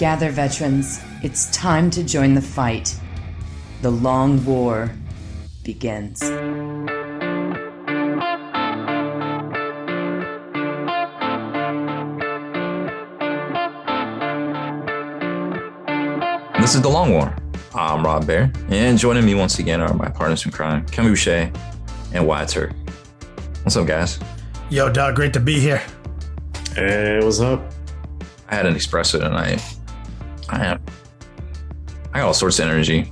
Gather, veterans. It's time to join the fight. The long war begins. This is The Long War. I'm Rob Baer, and joining me once again are my partners in crime, Boucher and Wyatt Turk. What's up, guys? Yo, dog, great to be here. Hey, what's up? I had an espresso tonight. I got all sorts of energy.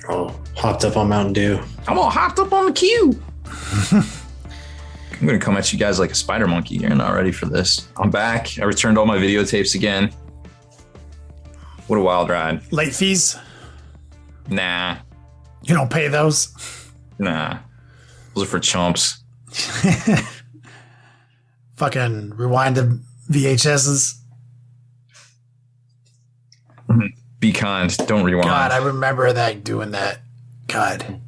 Oh, hopped up on Mountain Dew. I'm all hopped up on the queue. I'm going to come at you guys like a spider monkey. You're not ready for this. I'm back. I returned all my videotapes again. What a wild ride. Late fees? Nah. You don't pay those? Nah. Those are for chumps. Fucking rewind the VHSs. Be kind. Don't rewind. God, I remember that doing that. God.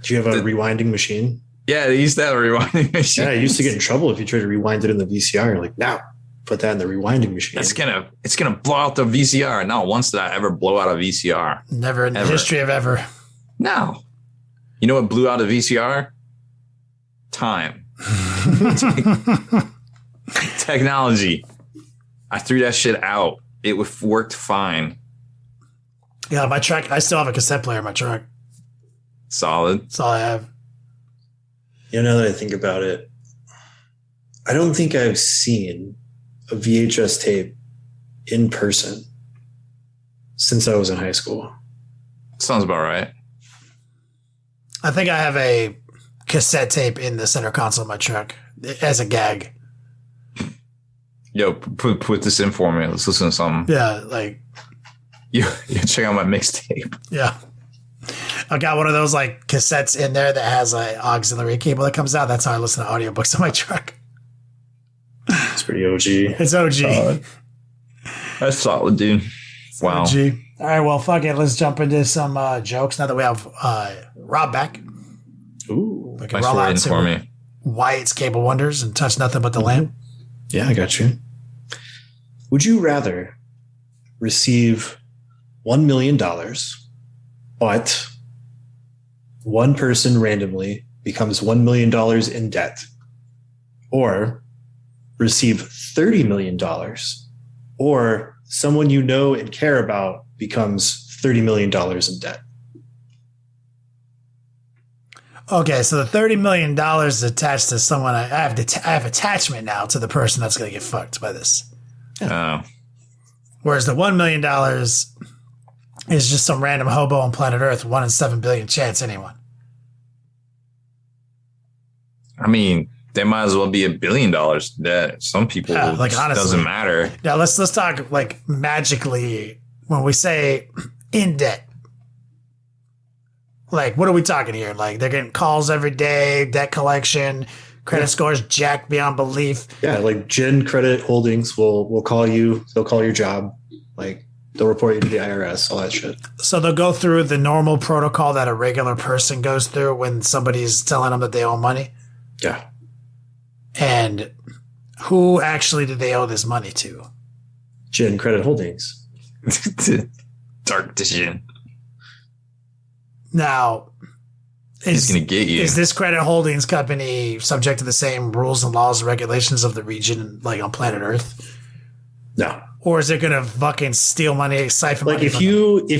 Do you have a rewinding machine? Yeah, they used to have a rewinding machine. Yeah, I used to get in trouble if you tried to rewind it in the VCR. You're like, now, put that in the rewinding machine. It's gonna blow out the VCR. Not once did I ever blow out a VCR. Never in the history of ever. No. You know what blew out a VCR? Time. Technology. I threw that shit out. It worked fine. Yeah, my truck, I still have a cassette player in my truck. Solid. That's all I have. You know, now that I think about it, I don't think I've seen a VHS tape in person since I was in high school. Sounds about right. I think I have a cassette tape in the center console of my truck as a gag. Yo, put this in for me. Let's listen to something. Yeah, like. You check out my mixtape. Yeah. I got one of those like cassettes in there that has an auxiliary cable that comes out. That's how I listen to audiobooks on my truck. It's pretty OG. It's OG. Solid. That's solid, dude. Wow. OG. All right, well, fuck it. Let's jump into some jokes now that we have Rob back. Ooh. We can Nice roll out writing to for me. Wyatt's Cable Wonders and touch nothing but the lamp. Yeah, I got you. Would you rather receive $1 million, but one person randomly becomes $1 million in debt, or receive $30 million, or someone you know and care about becomes $30 million in debt? Okay, so the $30 million is attached to someone. I have attachment now to the person that's going to get fucked by this. Oh. Whereas the $1 million is just some random hobo on planet Earth, 1 in 7 billion chance anyone. I mean, they might as well be $1 billion dead. Some people, like, it honestly, doesn't matter. Now let's talk like magically when we say in debt. Like, what are we talking here? Like, they're getting calls every day, debt collection, credit scores jacked beyond belief. Yeah, like Gen Credit Holdings will call you. They'll call your job. Like, they'll report you to the IRS, all that shit. So they'll go through the normal protocol that a regular person goes through when somebody's telling them that they owe money. Yeah. And who actually did they owe this money to? Gen Credit Holdings. Dark decision. Now, He's going to get you. Is this credit holdings company subject to the same rules and laws and regulations of the region, like on planet Earth? No. Or is it going to fucking steal money, siphon Like money? if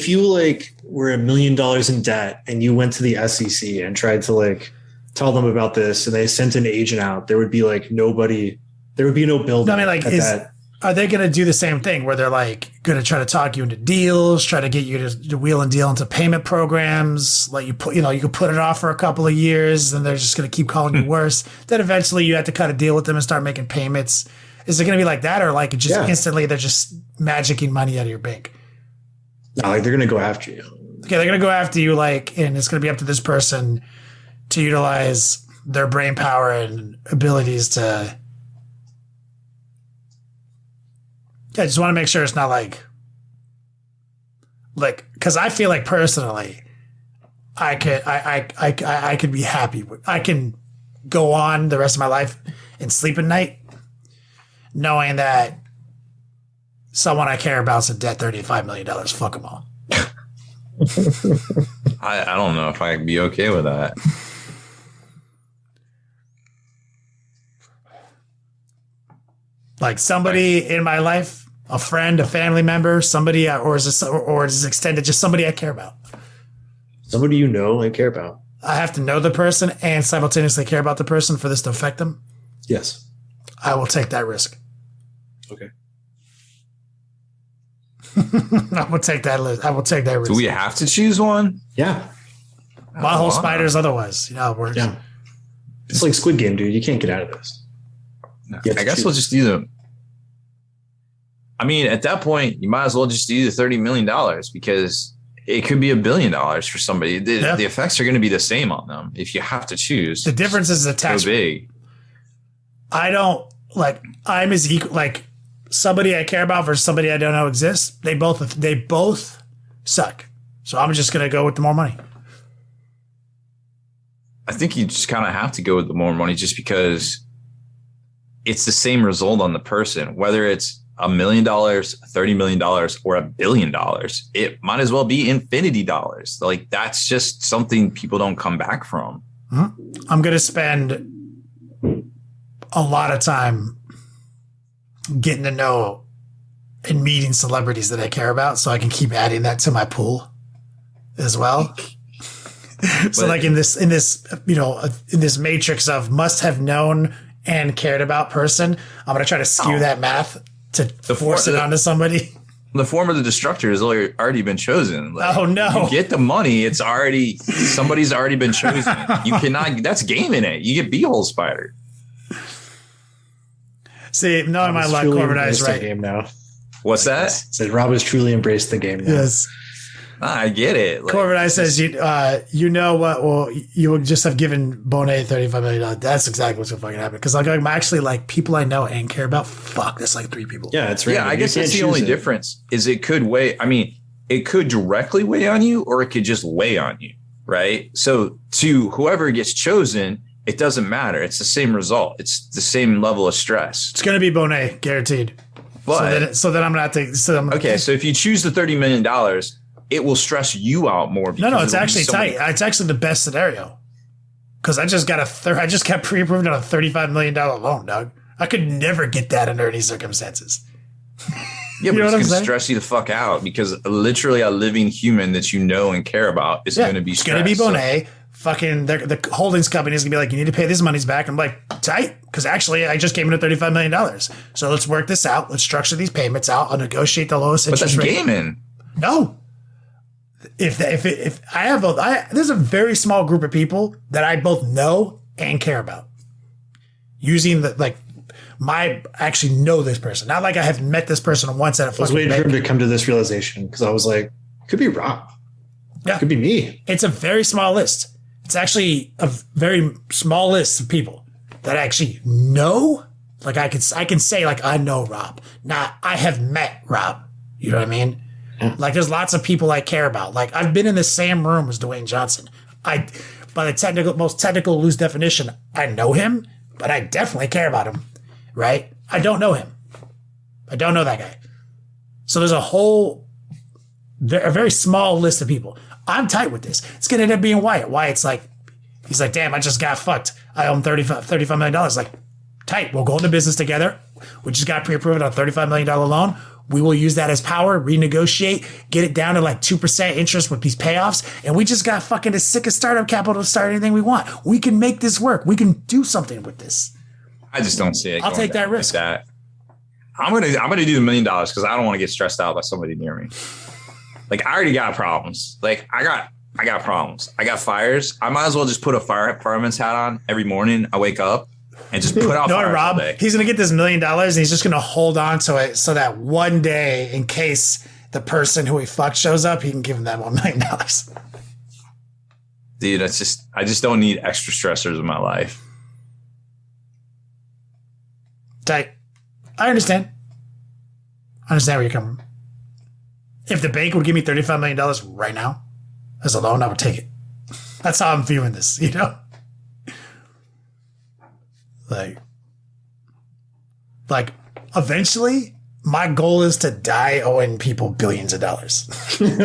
you like were $1 million in debt and you went to the SEC and tried to like tell them about this and they sent an agent out, there would be like nobody. There would be no bill. No, I mean, like, are they going to do the same thing where they're like going to try to talk you into deals, try to get you to wheel and deal into payment programs? Like you could put it off for a couple of years and they're just going to keep calling you worse. Then eventually you have to cut a deal with them and start making payments. Is it going to be like that, or like just instantly they're just magicking money out of your bank? No, like they're going to go after you. Okay, they're going to go after you, like, and it's going to be up to this person to utilize their brain power and abilities to. I just want to make sure it's not like, because I feel like personally, I could be happy with. I can go on the rest of my life and sleep at night, knowing that someone I care about's in debt $35 million. Fuck them all. I don't know if I'd be okay with that. Like somebody in my life, a friend, a family member, somebody, or is this extended, just somebody I care about. Somebody you know and care about. I have to know the person and simultaneously care about the person for this to affect them. Yes. I will take that risk. Okay. I will take that risk. Do we have to choose one? Yeah. My whole spiders otherwise. You know how it works. Yeah. It's like Squid Game, dude. You can't get out of this. I guess we'll just do them. I mean, at that point, you might as well just do the $30 million because it could be $1 billion for somebody. The effects are going to be the same on them if you have to choose. The difference is the tax. So big. I don't like. I'm as equal. Like somebody I care about versus somebody I don't know exists. They both suck. So I'm just going to go with the more money. I think you just kind of have to go with the more money just because it's the same result on the person, whether it's $1 million, $30 million, or $1 billion. It might as well be infinity dollars. Like that's just something people don't come back from. Mm-hmm. I'm going to spend a lot of time getting to know and meeting celebrities that I care about, so I can keep adding that to my pool as well. So, like in this matrix of must have known and cared about person, I'm going to try to skew that math to force it onto somebody. The form of the destructor has already been chosen. Like, oh no! You get the money. It's already somebody's already been chosen. You cannot. That's gaming it. You get beehole spider. See, knowing my luck, Corbett is right. Game now. What's that? Said Rob has truly embraced the game now. Yes. I get it. Like, Corbett says, you know what? Well, you would just have given Bonet $35 million. That's exactly what's going to fucking happen. Because like, I'm actually like people I know and care about. Fuck, that's like 3 people. Yeah, it's random. Yeah, I guess that's the only difference is it could weigh. I mean, it could directly weigh on you or it could just weigh on you. Right. So to whoever gets chosen, it doesn't matter. It's the same result. It's the same level of stress. It's going to be Bonet, guaranteed. But so then I'm going to have to. So No, it's actually tight. It's actually the best scenario because I just got I just got pre-approved on a $35 million loan, dog. I could never get that under any circumstances. Yeah, but it's going to stress you the fuck out because literally a living human that you know and care about is going to be stressed. It's going to be Bonet. Fucking the holdings company is going to be like, you need to pay these monies back. I'm like, tight, because actually I just came in at $35 million. So let's work this out. Let's structure these payments out. I'll negotiate the lowest interest rate. But that's gaming. No. If I have there's a very small group of people that I both know and care about. Using I actually know this person. Not like I have met this person once at a fucking I was waiting for him to come to this realization because I was like, it could be Rob. Yeah. It could be me. It's a very small list. It's actually a very small list of people that I actually know. Like I can say like I know Rob. Not I have met Rob. You know what I mean? Yeah. Like there's lots of people I care about. Like I've been in the same room as Dwayne Johnson. By the most technical loose definition, I know him, but I definitely care about him. Right? I don't know him. I don't know that guy. So there's a very small list of people. I'm tight with this. It's going to end up being Wyatt. Wyatt's like, he's like, damn, I just got fucked. I owe him $35 million. Like, tight. We'll go into business together. We just got pre-approved on a $35 million loan. We will use that as power, renegotiate, get it down to like 2% interest with these payoffs. And we just got fucking as sick as startup capital to start anything we want. We can make this work. We can do something with this. I just don't see it. I'll take that risk. Like that. I'm gonna do $1 million because I don't want to get stressed out by somebody near me. Like I already got problems. Like I got problems. I got fires. I might as well just put a fireman's hat on every morning. I wake up and just put out fires Rob, all day. He's gonna get this $1 million and he's just gonna hold on to it so that one day, in case the person who he fucked shows up, he can give him that $1 million. Dude, I just don't need extra stressors in my life. Tight. I understand. I understand where you're coming from. If the bank would give me $35 million right now as a loan, I would take it. That's how I'm viewing this, you know? Like eventually, My goal is to die owing people billions of dollars. You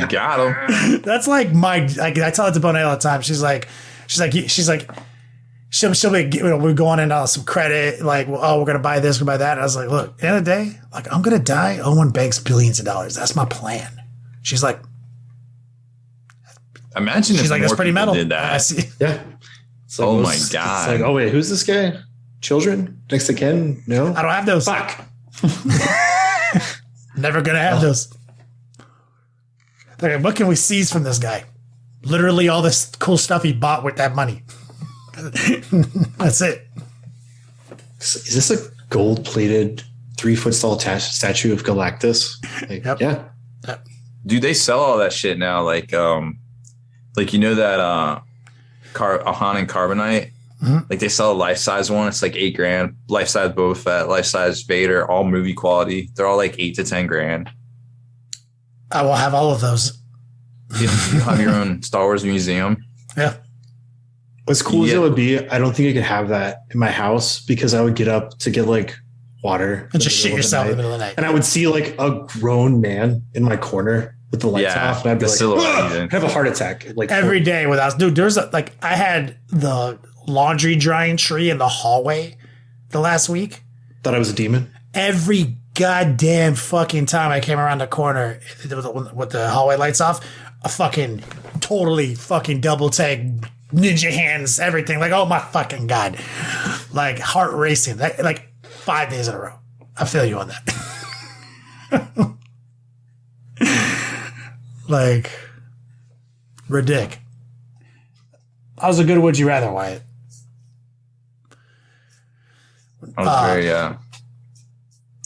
got him. That's like I tell it to Bonet all the time. She's like, she'll be, we're going into some credit, like, oh, we're going to buy this, we're going to buy that. And I was like, look, at the end of the day, like, I'm going to die owing banks billions of dollars. That's my plan. She's like, imagine if that's pretty metal. Did that. I see. Yeah. Like, oh my God. It's like, oh wait, who's this guy? Children next to Ken? No, I don't have those. Fuck. Never gonna have those. Okay, what can we seize from this guy? Literally all this cool stuff he bought with that money. That's it. Is this a gold-plated 3-foot tall statue of Galactus? Like, Yep. Yeah. Yep. Dude, they sell all that shit now. Like you know that Han and Carbonite. Mm-hmm. Like they sell a life size one. It's like $8,000. Life size Boba Fett, life size Vader, all movie quality. They're all like $8,000 to $10,000. I will have all of those. You have your own Star Wars museum. Yeah. As cool as it would be, I don't think I could have that in my house because I would get up to get like water And just shit yourself in the middle of the night. and I would see like a grown man in my corner with the lights off, and I'd be like, I'd have a heart attack. Like every day without, dude, there's I had the laundry drying tree in the hallway the last week. Thought I was a demon. Every goddamn fucking time I came around the corner with the hallway lights off, a fucking totally fucking double take, ninja hands, everything. Like, oh my fucking God. Like heart racing. Like 5 days in a row. I feel you on that. Like, ridic. That was a good would you rather, Wyatt. I was very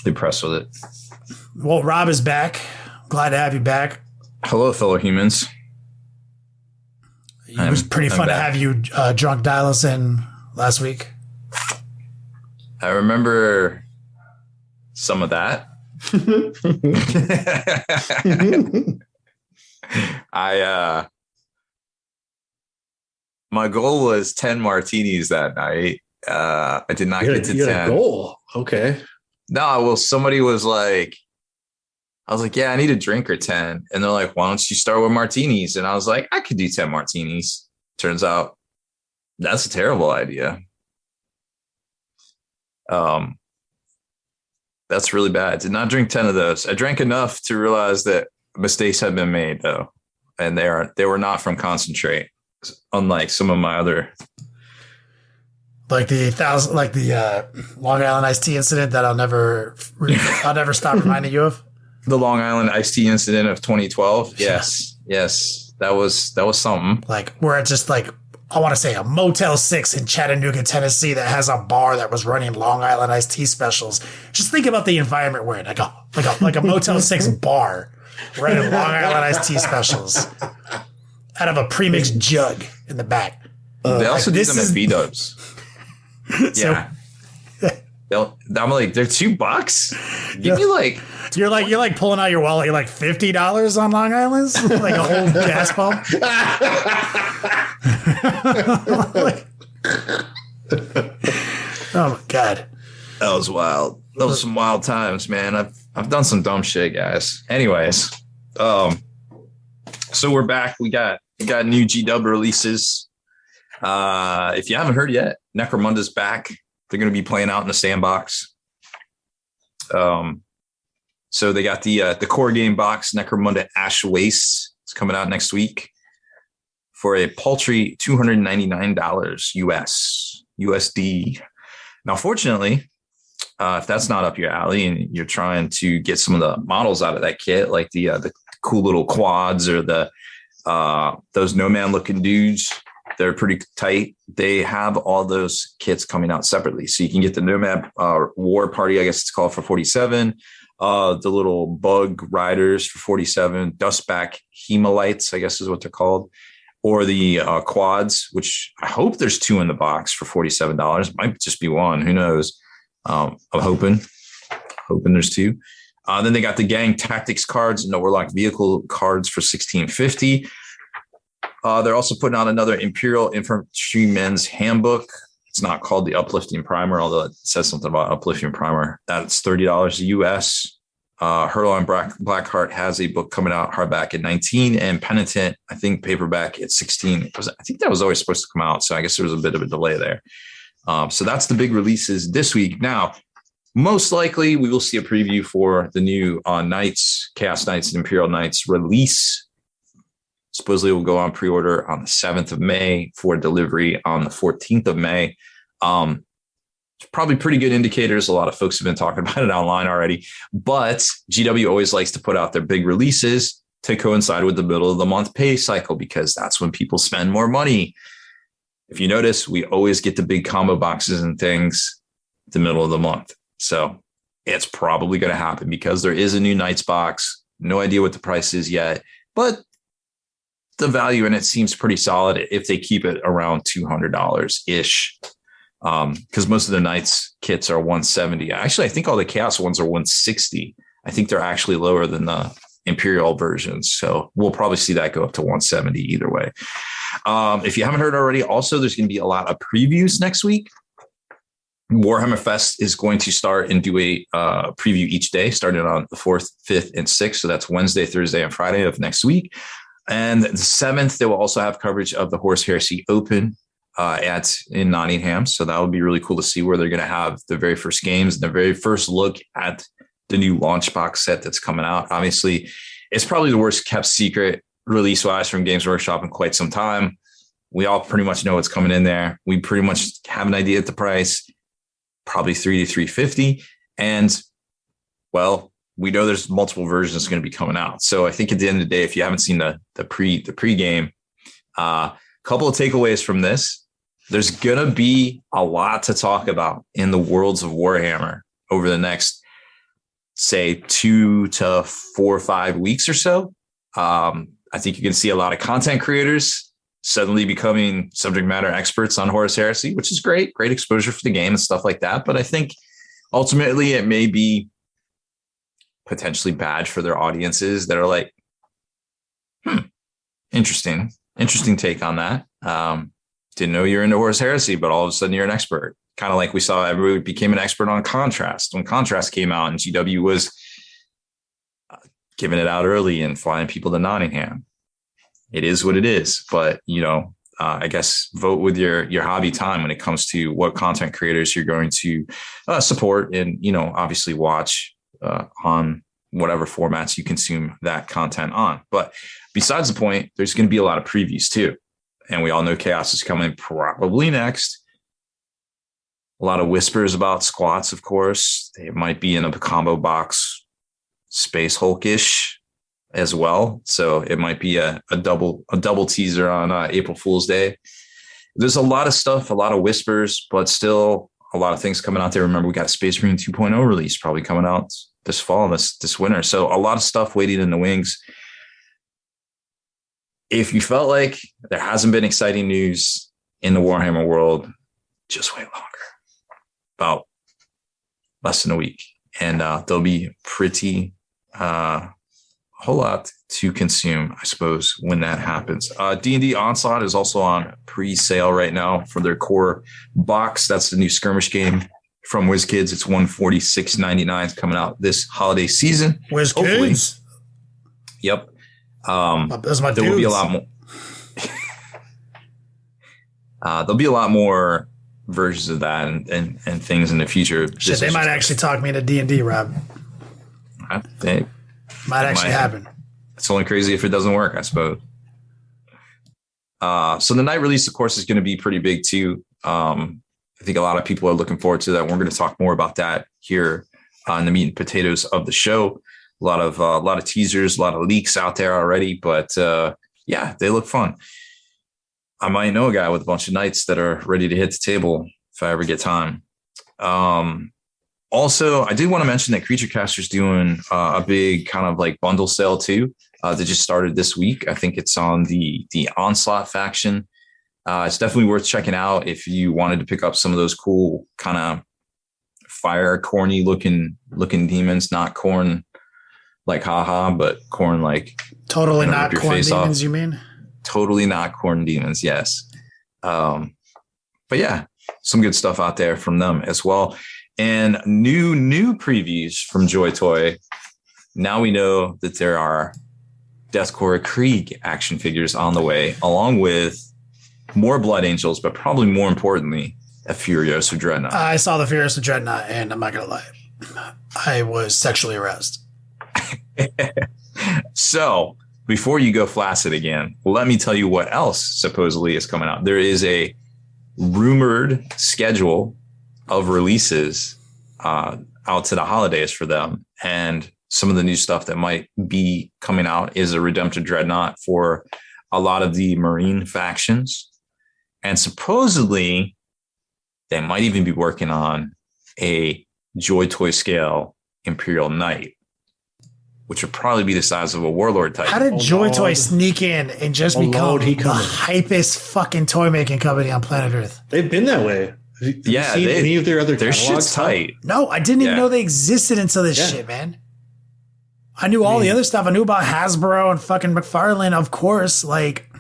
impressed with it. Well, Rob is back. Glad to have you back. Hello, fellow humans. It was pretty fun to have you drunk dial us in last week. I remember some of that. My goal was 10 martinis that night. I did not get to 10. A goal. Okay. No, well, somebody was like, I was like, yeah, I need a drink or 10. And they're like, why don't you start with martinis? And I was like, I could do 10 martinis. Turns out that's a terrible idea. That's really bad. Did not drink 10 of those. I drank enough to realize that mistakes had been made though. And they were not from concentrate. Unlike some of my other, like the Long Island iced tea incident that I'll never stop reminding you of. The Long Island iced tea incident of 2012. Yes, that was something. Like where it's just like, I want to say a Motel 6 in Chattanooga, Tennessee that has a bar that was running Long Island iced tea specials. Just think about the environment we're in, like a Motel 6 bar running Long Island iced tea specials out of a premixed jug in the back. They also do them at B-dubs. Yeah. I'm like, they're $2. Give me like, you're like pulling out your wallet. You're like $50 on Long Island's, like a whole gas pump. Oh my God, that was wild. Those were some wild times, man. I've done some dumb shit, guys. Anyways, so we're back. We got new G-Dub releases. If you haven't heard yet, Necromunda's back. They're going to be playing out in the sandbox. So they got the core game box, Necromunda Ash Waste. It's coming out next week for a paltry $299 USD. Now, fortunately, if that's not up your alley and you're trying to get some of the models out of that kit, like the cool little quads or those No-Man looking dudes, they're pretty tight. They have all those kits coming out separately. So you can get the Nomad War Party, I guess it's called, for $47. The little bug riders for $47. Dustback Hemolites, I guess is what they're called. Or the quads, which I hope there's 2 in the box for $47. Might just be 1. Who knows? I'm hoping there's 2. Then they got the Gang Tactics cards and the Warlock Vehicle cards for $16.50. They're also putting out another Imperial Infantryman's Handbook It's not called the Uplifting Primer, although it says something about Uplifting Primer. That's $30 US. Hurl and Blackheart has a book coming out hardback at 19, and Penitent, I think paperback at 16. I think that was always supposed to come out, so I guess there was a bit of a delay there. So that's the big releases this week. Now, most likely we will see a preview for the new Knights, Chaos Knights and Imperial Knights release. Supposedly it will go on pre-order on the 7th of May for delivery on the 14th of May. Probably pretty good indicators. A lot of folks have been talking about it online already, but GW always likes to put out their big releases to coincide with the middle of the month pay cycle, because that's when people spend more money. If you notice, we always get the big combo boxes and things the middle of the month. So it's probably going to happen because there is a new Knights box. No idea what the price is yet, but the value in it seems pretty solid if they keep it around $200-ish. Because most of the Knights kits are $170. Actually, I think all the Chaos ones are $160. I think they're actually lower than the Imperial versions. So we'll probably see that go up to $170 either way. If you haven't heard already, also, there's going to be a lot of previews next week. Warhammer Fest is going to start and do a preview each day, starting on the 4th, 5th, and 6th. So that's Wednesday, Thursday, and Friday of next week. And the 7th, they will also have coverage of the Horus Heresy Open in Nottingham. So that would be really cool to see, where they're going to have the very first games and the very first look at the new launch box set that's coming out. Obviously, it's probably the worst kept secret release wise from Games Workshop in quite some time. We all pretty much know what's coming in there. We pretty much have an idea at the price, probably $300 to $350. And well, we know there's multiple versions going to be coming out. So I think at the end of the day, if you haven't seen the pregame, couple of takeaways from this. There's going to be a lot to talk about in the worlds of Warhammer over the next, say, 2 to 4 or 5 weeks or so. I think you can see a lot of content creators suddenly becoming subject matter experts on Horus Heresy, which is great exposure for the game and stuff like that. But I think ultimately it may be potentially bad for their audiences that are like, interesting take on that. Didn't know you're into Horus Heresy, but all of a sudden you're an expert. Kind of like we saw everybody became an expert on Contrast when Contrast came out, and GW was giving it out early and flying people to Nottingham. It is what it is, but I guess vote with your hobby time when it comes to what content creators you're going to support and obviously watch on whatever formats you consume that content on. But besides the point, there's going to be a lot of previews too. And we all know Chaos is coming probably next. A lot of whispers about squats, of course. They might be in a combo box, Space Hulk-ish as well. So it might be a double teaser on April Fool's Day. There's a lot of stuff, a lot of whispers, but still a lot of things coming out there. Remember, we got a Space Marine 2.0 release probably coming out this fall, this winter. So a lot of stuff waiting in the wings. If you felt like there hasn't been exciting news in the Warhammer world, just wait longer. About less than a week. And there'll be a whole lot to consume, I suppose, when that happens. D&D Onslaught is also on pre-sale right now for their core box. That's the new skirmish game from WizKids. It's $146.99. It's coming out this holiday season. WizKids? Yep. Those my there will be a lot more. There'll be a lot more versions of that and things in the future. Shit, they might actually talk me into D&D, Rob. They might actually happen. It's only crazy if it doesn't work, I suppose. So the night release, of course, is going to be pretty big too. I think a lot of people are looking forward to that. We're going to talk more about that here on the meat and potatoes of the show. A lot of teasers, a lot of leaks out there already, but yeah, they look fun. I might know a guy with a bunch of knights that are ready to hit the table if I ever get time. Also, I did want to mention that Creature Caster's doing a big kind of like bundle sale too. That just started this week. I think it's on the Onslaught faction. It's definitely worth checking out if you wanted to pick up some of those cool kind of fire corny looking demons, not corn like haha, but corn like totally not corn demons. You mean totally not corn demons? Yes. But yeah, some good stuff out there from them as well. And new previews from Joy Toy. Now we know that there are Deathcore Krieg action figures on the way, along with more Blood Angels, but probably more importantly, a Furiosa Dreadnought. I saw the Furiosa Dreadnought, and I'm not going to lie. I was sexually aroused. So before you go flaccid again, let me tell you what else supposedly is coming out. There is a rumored schedule of releases out to the holidays for them. And some of the new stuff that might be coming out is a Redemptor Dreadnought for a lot of the Marine factions. And supposedly they might even be working on a Joy Toy scale Imperial Knight, which would probably be the size of a Warlord type. How did Joy Toy sneak in and just become the hypest fucking toy making company on planet Earth? They've been that way. Have you seen any of their other their catalogs? shit's tight. No, I didn't even know they existed until this shit, man. I knew all the other stuff. I knew about Hasbro and fucking McFarlane, of course. Like,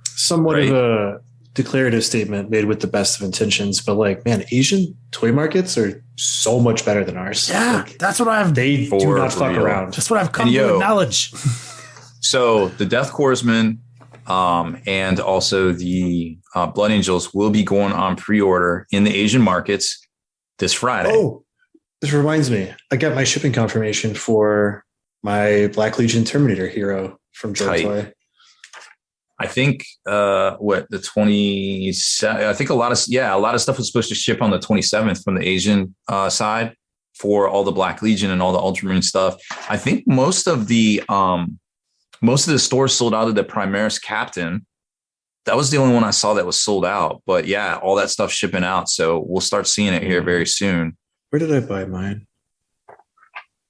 somewhat of a declarative statement made with the best of intentions, but like, man, Asian toy markets are so much better than ours. Yeah, like, that's what I've. They do not fuck around. That's what I've come to acknowledge. So the Death Corpsmen and also the Blood Angels will be going on pre-order in the Asian markets this Friday. Oh, this reminds me. I got my shipping confirmation for my Black Legion Terminator hero from Joy Toy. I think the 27th. I think a lot of stuff was supposed to ship on the 27th from the Asian side for all the Black Legion and all the Ultramarine stuff. I think most of the stores sold out of the Primaris Captain. That was the only one I saw that was sold out. But yeah, all that stuff shipping out. So we'll start seeing it here very soon. Where did I buy mine?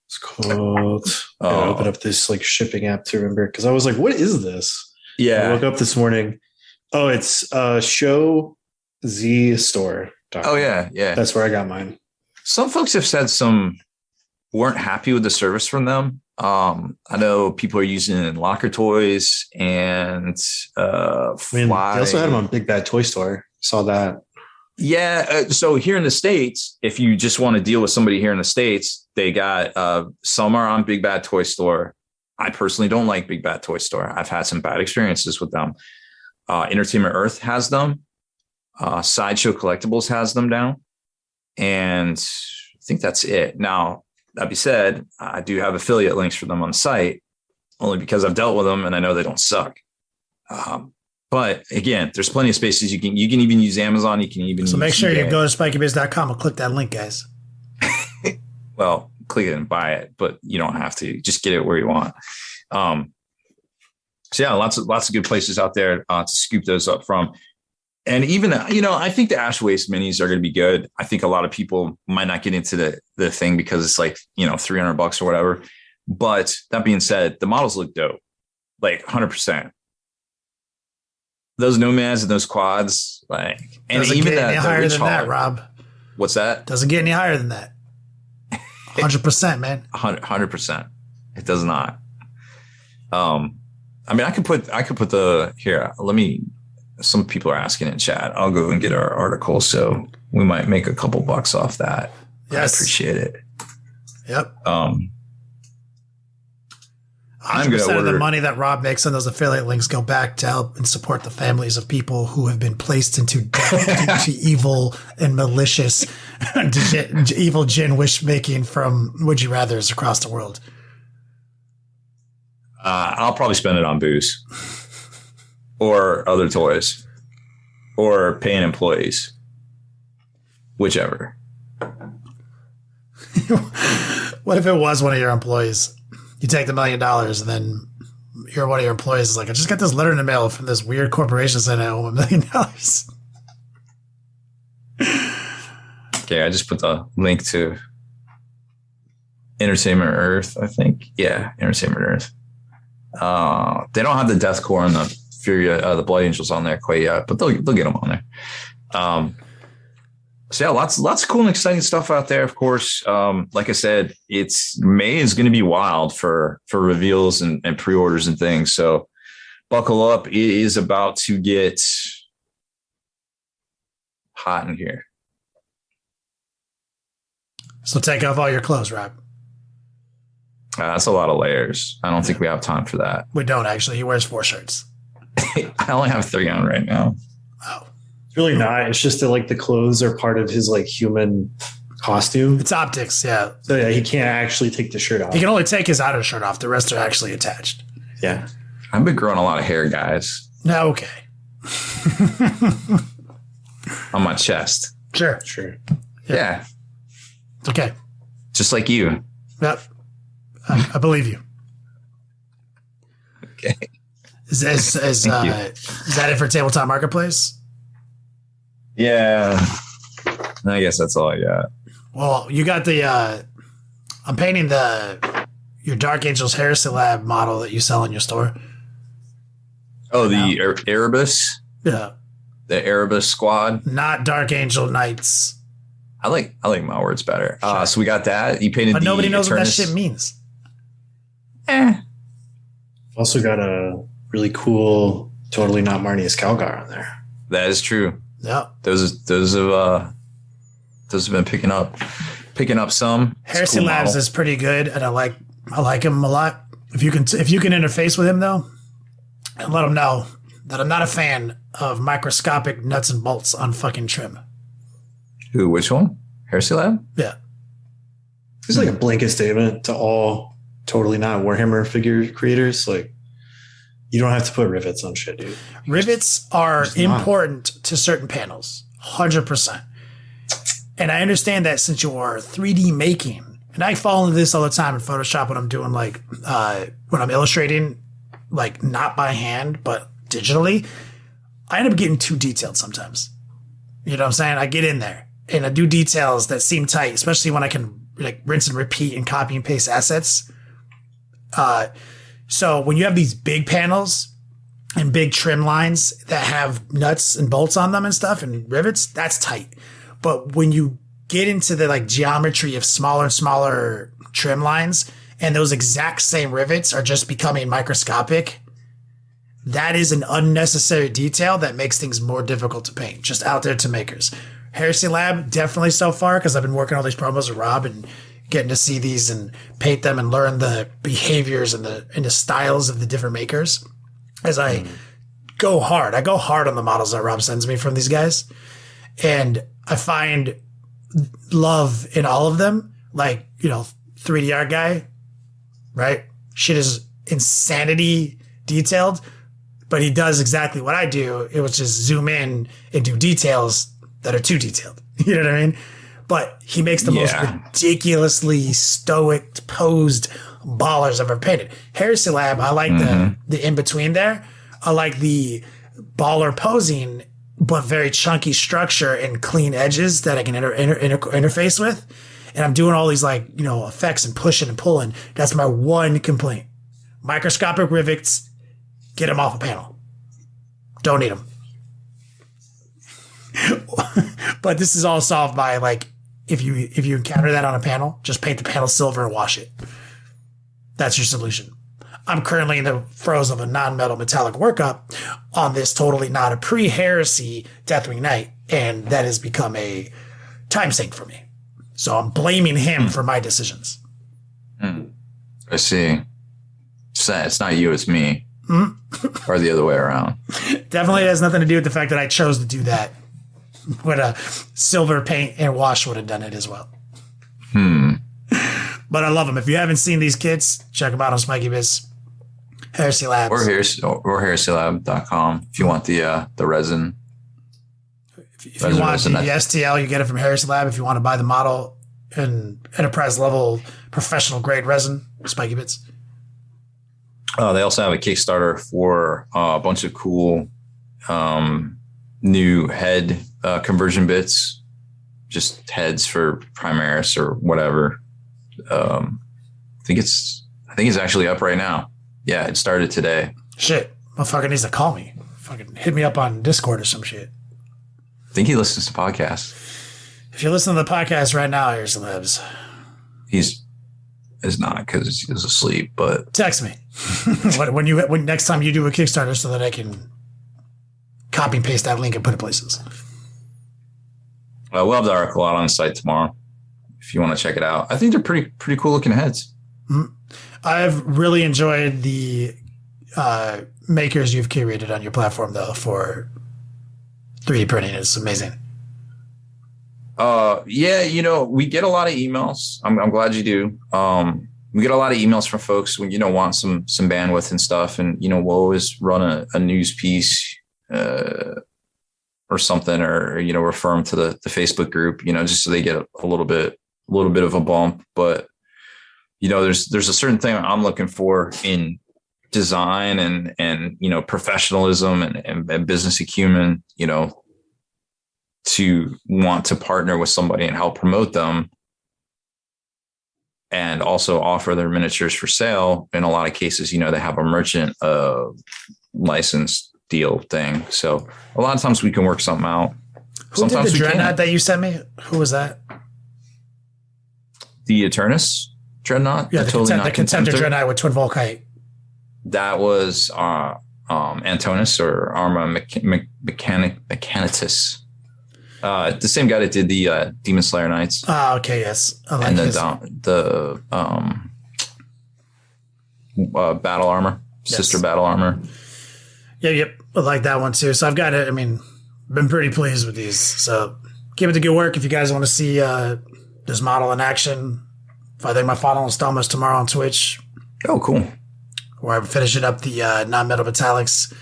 It's called. I open up this like shipping app to remember, because I was like, "What is this?" Yeah, I woke up this morning. Oh, it's Show Z Store. Oh yeah. That's where I got mine. Some folks have said some weren't happy with the service from them. I know people are using Locker Toys and they also had them on Big Bad Toy Store. Saw that. Yeah. So here in the States, if you just want to deal with somebody here in the States, they got some are on Big Bad Toy Store. I personally don't like Big Bad Toy Store. I've had some bad experiences with them. Entertainment Earth has them. Sideshow Collectibles has them down. And I think that's it. Now, that being said, I do have affiliate links for them on the site, only because I've dealt with them and I know they don't suck. But again, there's plenty of spaces you can even use Amazon. You can even so make sure eBay. you go to spikeybiz.com and click that link, guys. Well, click it and buy it, but you don't have to. Just get it where you want. So yeah, lots of good places out there to scoop those up from. And even, I think the Ash Waste minis are going to be good. I think a lot of people might not get into the thing because it's like, $300 or whatever. But that being said, the models look dope, like 100%. Those Nomads and those quads, like, and doesn't even get any higher than that, Rob. What's that? Doesn't get any higher than that. 100%, man. 100%. It does not. I mean, I could put the here. Some people are asking in chat. I'll go and get our article, so we might make a couple bucks off that. Yes. I appreciate it. Yep. 100% of the money that Rob makes on those affiliate links go back to help and support the families of people who have been placed into debt due to evil and malicious evil gin wish making from Would You Rathers across the world. I'll probably spend it on booze or other toys or paying employees, whichever. What if it was one of your employees? You take the $1 million and then you're one of your employees is like, I just got this letter in the mail from this weird corporation saying I owe $1 million. Okay, I just put the link to Entertainment Earth, I think. Yeah, Entertainment Earth. They don't have the Deathcore and the the Blood Angels on there quite yet, but they'll get them on there. So yeah, lots of cool and exciting stuff out there. Of course, like I said, May is going to be wild for reveals and pre-orders and things. So buckle up. It is about to get hot in here. So take off all your clothes, Rob. That's a lot of layers. I don't think we have time for that. We don't actually. He wears 4 shirts. I only have 3 on right now. Oh, It's really not. It's just that like the clothes are part of his like human costume. it's optics. Yeah, So yeah, he can't actually take the shirt off. he can only take his outer shirt off. The rest are actually attached. Yeah. I've been growing a lot of hair, guys, No, okay, on my chest. sure, Sure. Yeah. it's okay. Just like you. Yep, I believe you. Okay. Is that it for Tabletop Marketplace? Yeah. I guess that's all I got. Well, you got the. I'm painting your Dark Angels Heresy Lab model that you sell in your store. Oh, the Erebus? Yeah, The Erebus squad? not Dark Angel Knights. I like my words better. Sure. So we got that. You painted But the nobody knows what that Eternus- shit means. Also got a really cool, totally not Marnius Calgar on there. That is true. Yeah. Those have been picking up some. It's a Heresy cool Labs model. is pretty good, and I like him a lot. If you can interface with him though, and let him know that I'm not a fan of microscopic nuts and bolts on fucking trim. Who? Which one? Heresy Lab? Yeah. It's like a blanket statement to all totally not Warhammer figure creators. Like, you don't have to put rivets on shit, dude. Rivets are Just not. important to certain panels, 100%. And I understand that since you are 3D making, and I fall into this all the time in Photoshop when I'm doing when I'm illustrating, like not by hand, but digitally, I end up getting too detailed sometimes. You know what I'm saying? I get in there and I do details that seem tight, especially when I can like rinse and repeat and copy and paste assets. So when you have these big panels and big trim lines that have nuts and bolts on them and stuff and rivets, that's tight. But when you get into the like geometry of smaller and smaller trim lines and those exact same rivets are just becoming microscopic, that is an unnecessary detail that makes things more difficult to paint. Just out there to makers. Heresy Lab, definitely so far, because I've been working all these promos with Rob and getting to see these and paint them and learn the behaviors and the styles of the different makers. As I go hard on the models that Rob sends me from these guys. And I find love in all of them. Like, 3D art guy, right? Shit is insanity detailed, but he does exactly what I do. It was just zoom in and do details that are too detailed. You know what I mean? But he makes the most ridiculously stoic posed ballers I've ever painted. Heresy Lab, I like the in-between there. I like the baller posing, but very chunky structure and clean edges that I can interface with. And I'm doing all these effects and pushing and pulling. That's my one complaint. Microscopic rivets, get them off a panel. Don't need them. But this is all solved by if you encounter that on a panel, just paint the panel silver and wash it. That's your solution. I'm currently in the throes of a non-metal metallic workup on this totally not a pre-heresy Deathwing Knight, and that has become a time sink for me. So I'm blaming him for my decisions. I see. It's not you, it's me. Or the other way around. Definitely has nothing to do with the fact that I chose to do that. But silver paint and wash would have done it as well. But I love them. If you haven't seen these kits, check them out on Spiky Biz. Heresy Labs. Or heresylab.com if you want the resin. If you want the STL, you get it from Heresy Lab. If you want to buy the model in enterprise level professional grade resin, Spiky Bits. They also have a Kickstarter for a bunch of cool new head conversion bits, just heads for Primaris or whatever. I think it's actually up right now. Yeah, it started today. Shit, motherfucker needs to call me. Fucking hit me up on Discord or some shit. I think he listens to podcasts. If you're listening to the podcast right now, here's the libs. He's not because he's asleep, but text me when next time you do a Kickstarter so that I can copy and paste that link and put it places. We'll have the article out on the site tomorrow if you want to check it out. I think they're pretty cool looking heads. Mm-hmm. I've really enjoyed the makers you've curated on your platform, though, for 3D printing. It's amazing. Yeah, we get a lot of emails. I'm glad you do. We get a lot of emails from folks when, want some bandwidth and stuff. And, we'll always run a news piece, or something, or, refer them to the Facebook group, just so they get a little bit of a bump. But, there's a certain thing I'm looking for in design and professionalism and business acumen, to want to partner with somebody and help promote them, and also offer their miniatures for sale. In a lot of cases, they have a merchant license deal thing. So a lot of times we can work something out. Who did the Dreadnought that you sent me? Who was that? The Eternus Dreadnought? Yeah, the Contemptor Dreadnought with twin Volkite. That was Antonis, or Arma Mechanitus. The same guy that did the Demon Slayer Knights. Ah, okay, yes. And the battle armor, yes. Sister battle armor. Yep. I like that one too. So I've got it. I mean, been pretty pleased with these. So keep it the good work. If you guys want to see this model in action, I think my final installment is tomorrow on Twitch. Oh, cool. Where I'm finishing up the non-metal metallics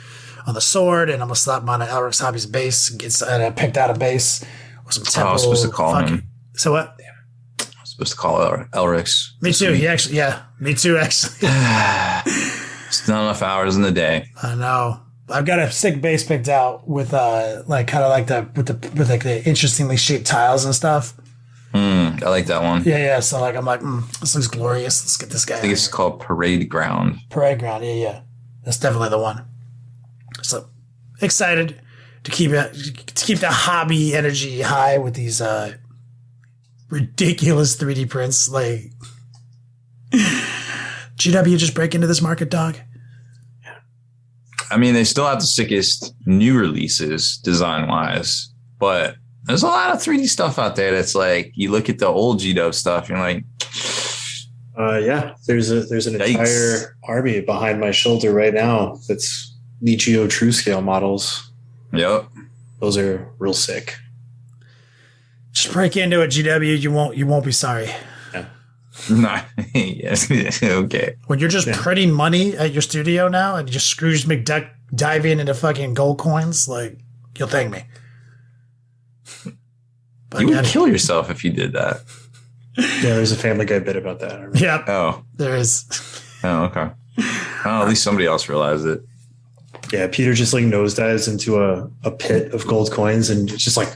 on the sword, and I'm gonna slap them on an Elric's Hobbies base. And I picked out a base with some temple. I was supposed to call him. So what? I was supposed to call Elric's. Me too. Me too. Actually, it's not enough hours in the day. I know. I've got a sick base picked out with the interestingly shaped tiles and stuff. I like that one. Yeah. So I'm like, this looks glorious. Let's get this guy. I think it's called Parade Ground. Parade Ground. Yeah. That's definitely the one. So excited to keep the hobby energy high with these ridiculous 3D prints. Like, GW just break into this market, dog. I mean, they still have the sickest new releases design wise, but there's a lot of 3D stuff out there that's like, you look at the old GW stuff, and you're like, there's an entire army behind my shoulder right now that's Nichio true scale models. Yep. Those are real sick. Just break into it, GW. You won't be sorry. Yeah. Nah. Yes. Okay. When you're just printing money at your studio now and you just Scrooge McDuck diving into fucking gold coins, like, you'll thank me. But you would kill yourself if you did that. Yeah, there's a Family Guy bit about that. Yeah. Oh. There is. Oh, okay. Oh, at least somebody else realized it. Yeah, Peter just like nosedives into a pit of gold coins, and it's just like,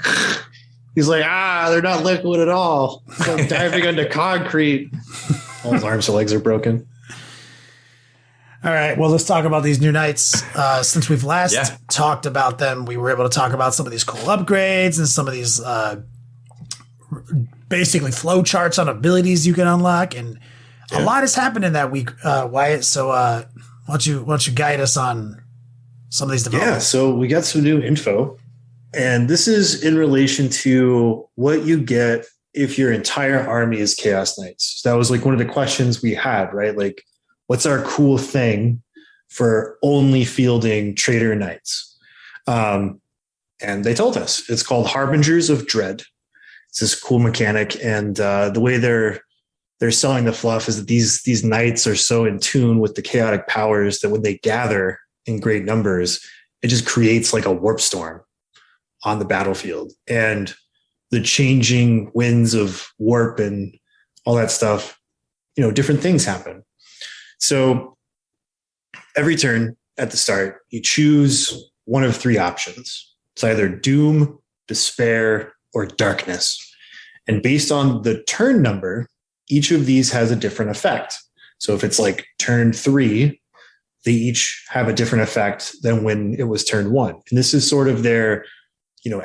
he's like, they're not liquid at all. It's like diving into concrete. All his arms and legs are broken. All right, well, let's talk about these new knights. Since we've last talked about them, we were able to talk about some of these cool upgrades and some of these basically flow charts on abilities you can unlock, and a lot has happened in that week, Wyatt. So why don't you guide us on some of these developments? Yeah, so we got some new info, and this is in relation to what you get if your entire army is Chaos Knights. So that was like one of the questions we had, right? Like, what's our cool thing for only fielding Traitor Knights? And they told us it's called Harbingers of Dread. It's this cool mechanic, and the way they're selling the fluff is that these knights are so in tune with the chaotic powers that when they gather in great numbers, it just creates like a warp storm on the battlefield. And the changing winds of warp and all that stuff, different things happen. So every turn at the start, you choose one of three options. It's either doom, despair, or darkness. And based on the turn number, each of these has a different effect. So if it's like turn 3, they each have a different effect than when it was turn 1. And this is sort of their,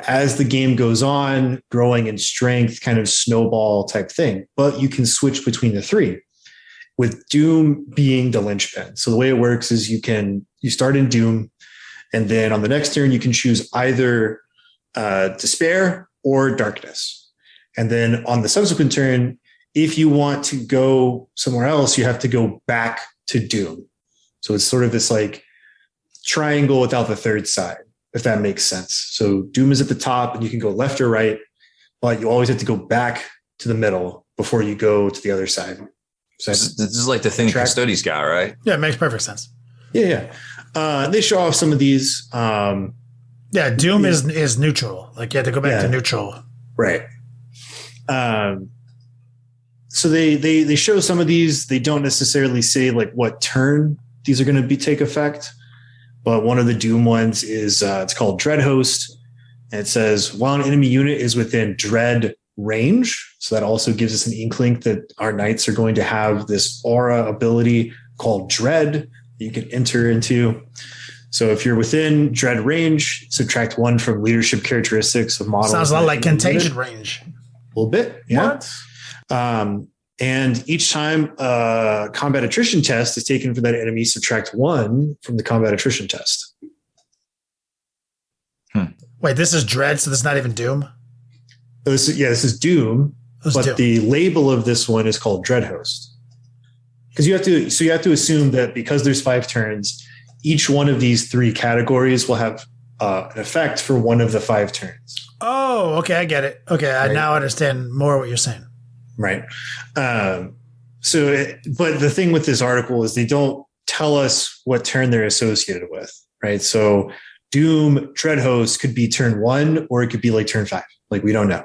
as the game goes on, growing in strength, kind of snowball type thing. But you can switch between the three, with Doom being the linchpin. So the way it works is you start in Doom, and then on the next turn, you can choose either Despair or darkness. And then on the subsequent turn, if you want to go somewhere else, you have to go back to doom. So it's sort of this like triangle without the third side, if that makes sense. So doom is at the top and you can go left or right, but you always have to go back to the middle before you go to the other side. So this is like the thing the Custodes got, right? Yeah, it makes perfect sense. Yeah. They show off some of these. Yeah, doom is neutral. Like you have to go back to neutral. Right. So they show some of these. They don't necessarily say like what turn these are going to take effect, but one of the doom ones is it's called Dread Host, and it says while an enemy unit is within dread range. So that also gives us an inkling that our knights are going to have this aura ability called Dread that you can enter into. So if you're within dread range, subtract 1 from leadership characteristics of models. Sounds a lot like contagion range. A little bit, yeah. And each time a combat attrition test is taken for that enemy, subtract 1 from the combat attrition test. Wait, this is Dread, so this is not even Doom? This is Doom, but the label of this one is called Dread Host. Because you have to assume that because there's 5 turns, each one of these 3 categories will have an effect for one of the 5 turns. Oh, okay, I get it. Okay, I now understand more what you're saying. Right. But the thing with this article is they don't tell us what turn they're associated with, right? So Doom Dread Host could be turn 1 or it could be like turn 5. Like we don't know.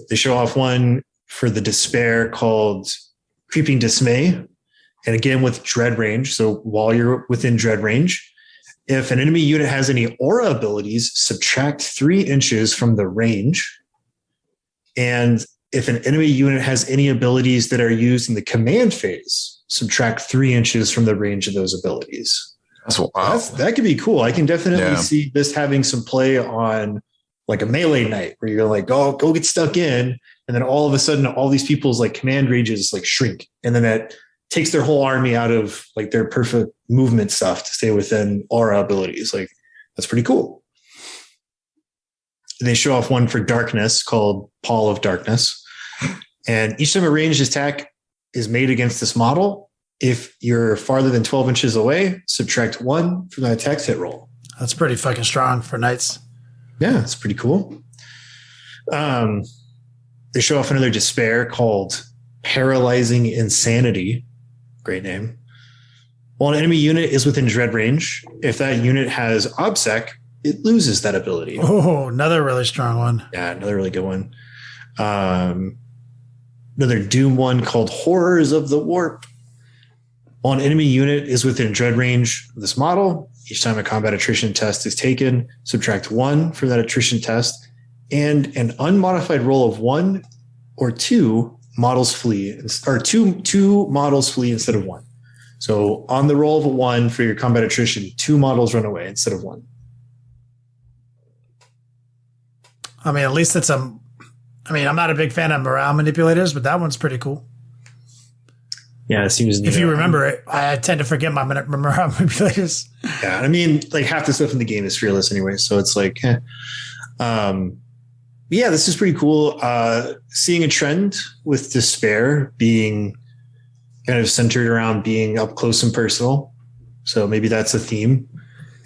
They show off one for the Despair called Creeping Dismay. And again, with dread range. So while you're within dread range, if an enemy unit has any aura abilities, subtract 3 inches from the range. And if an enemy unit has any abilities that are used in the command phase, subtract 3 inches from the range of those abilities. That could be cool. I can definitely see this having some play on like a melee knight where you're like, go get stuck in. And then all of a sudden, all these people's like command ranges like shrink. And then that takes their whole army out of like their perfect movement stuff to stay within aura abilities. Like that's pretty cool. They show off one for darkness called Pall of Darkness. And each time a ranged attack is made against this model, if you're farther than 12 inches away, subtract 1 from that attack's hit roll. That's pretty fucking strong for knights. Yeah, it's pretty cool. They show off another Despair called Paralyzing Insanity. Great name. While an enemy unit is within dread range, if that unit has OBSEC, it loses that ability. Oh, another really strong one. Yeah, another really good one. Another Doom one called Horrors of the Warp. While an enemy unit is within dread range of this model, each time a combat attrition test is taken, subtract 1 from that attrition test, and an unmodified roll of 1 or 2 models flee, or two models flee instead of 1. So on the roll of a 1 for your combat attrition, 2 models run away instead of 1. I mean, at least I'm not a big fan of morale manipulators, but that one's pretty cool. Yeah, it seems neat. If you remember it, I tend to forget my morale manipulators. Yeah, I mean, like half the stuff in the game is fearless anyway, so it's like, yeah, this is pretty cool. Seeing a trend with Despair being kind of centered around being up close and personal. So maybe that's a theme.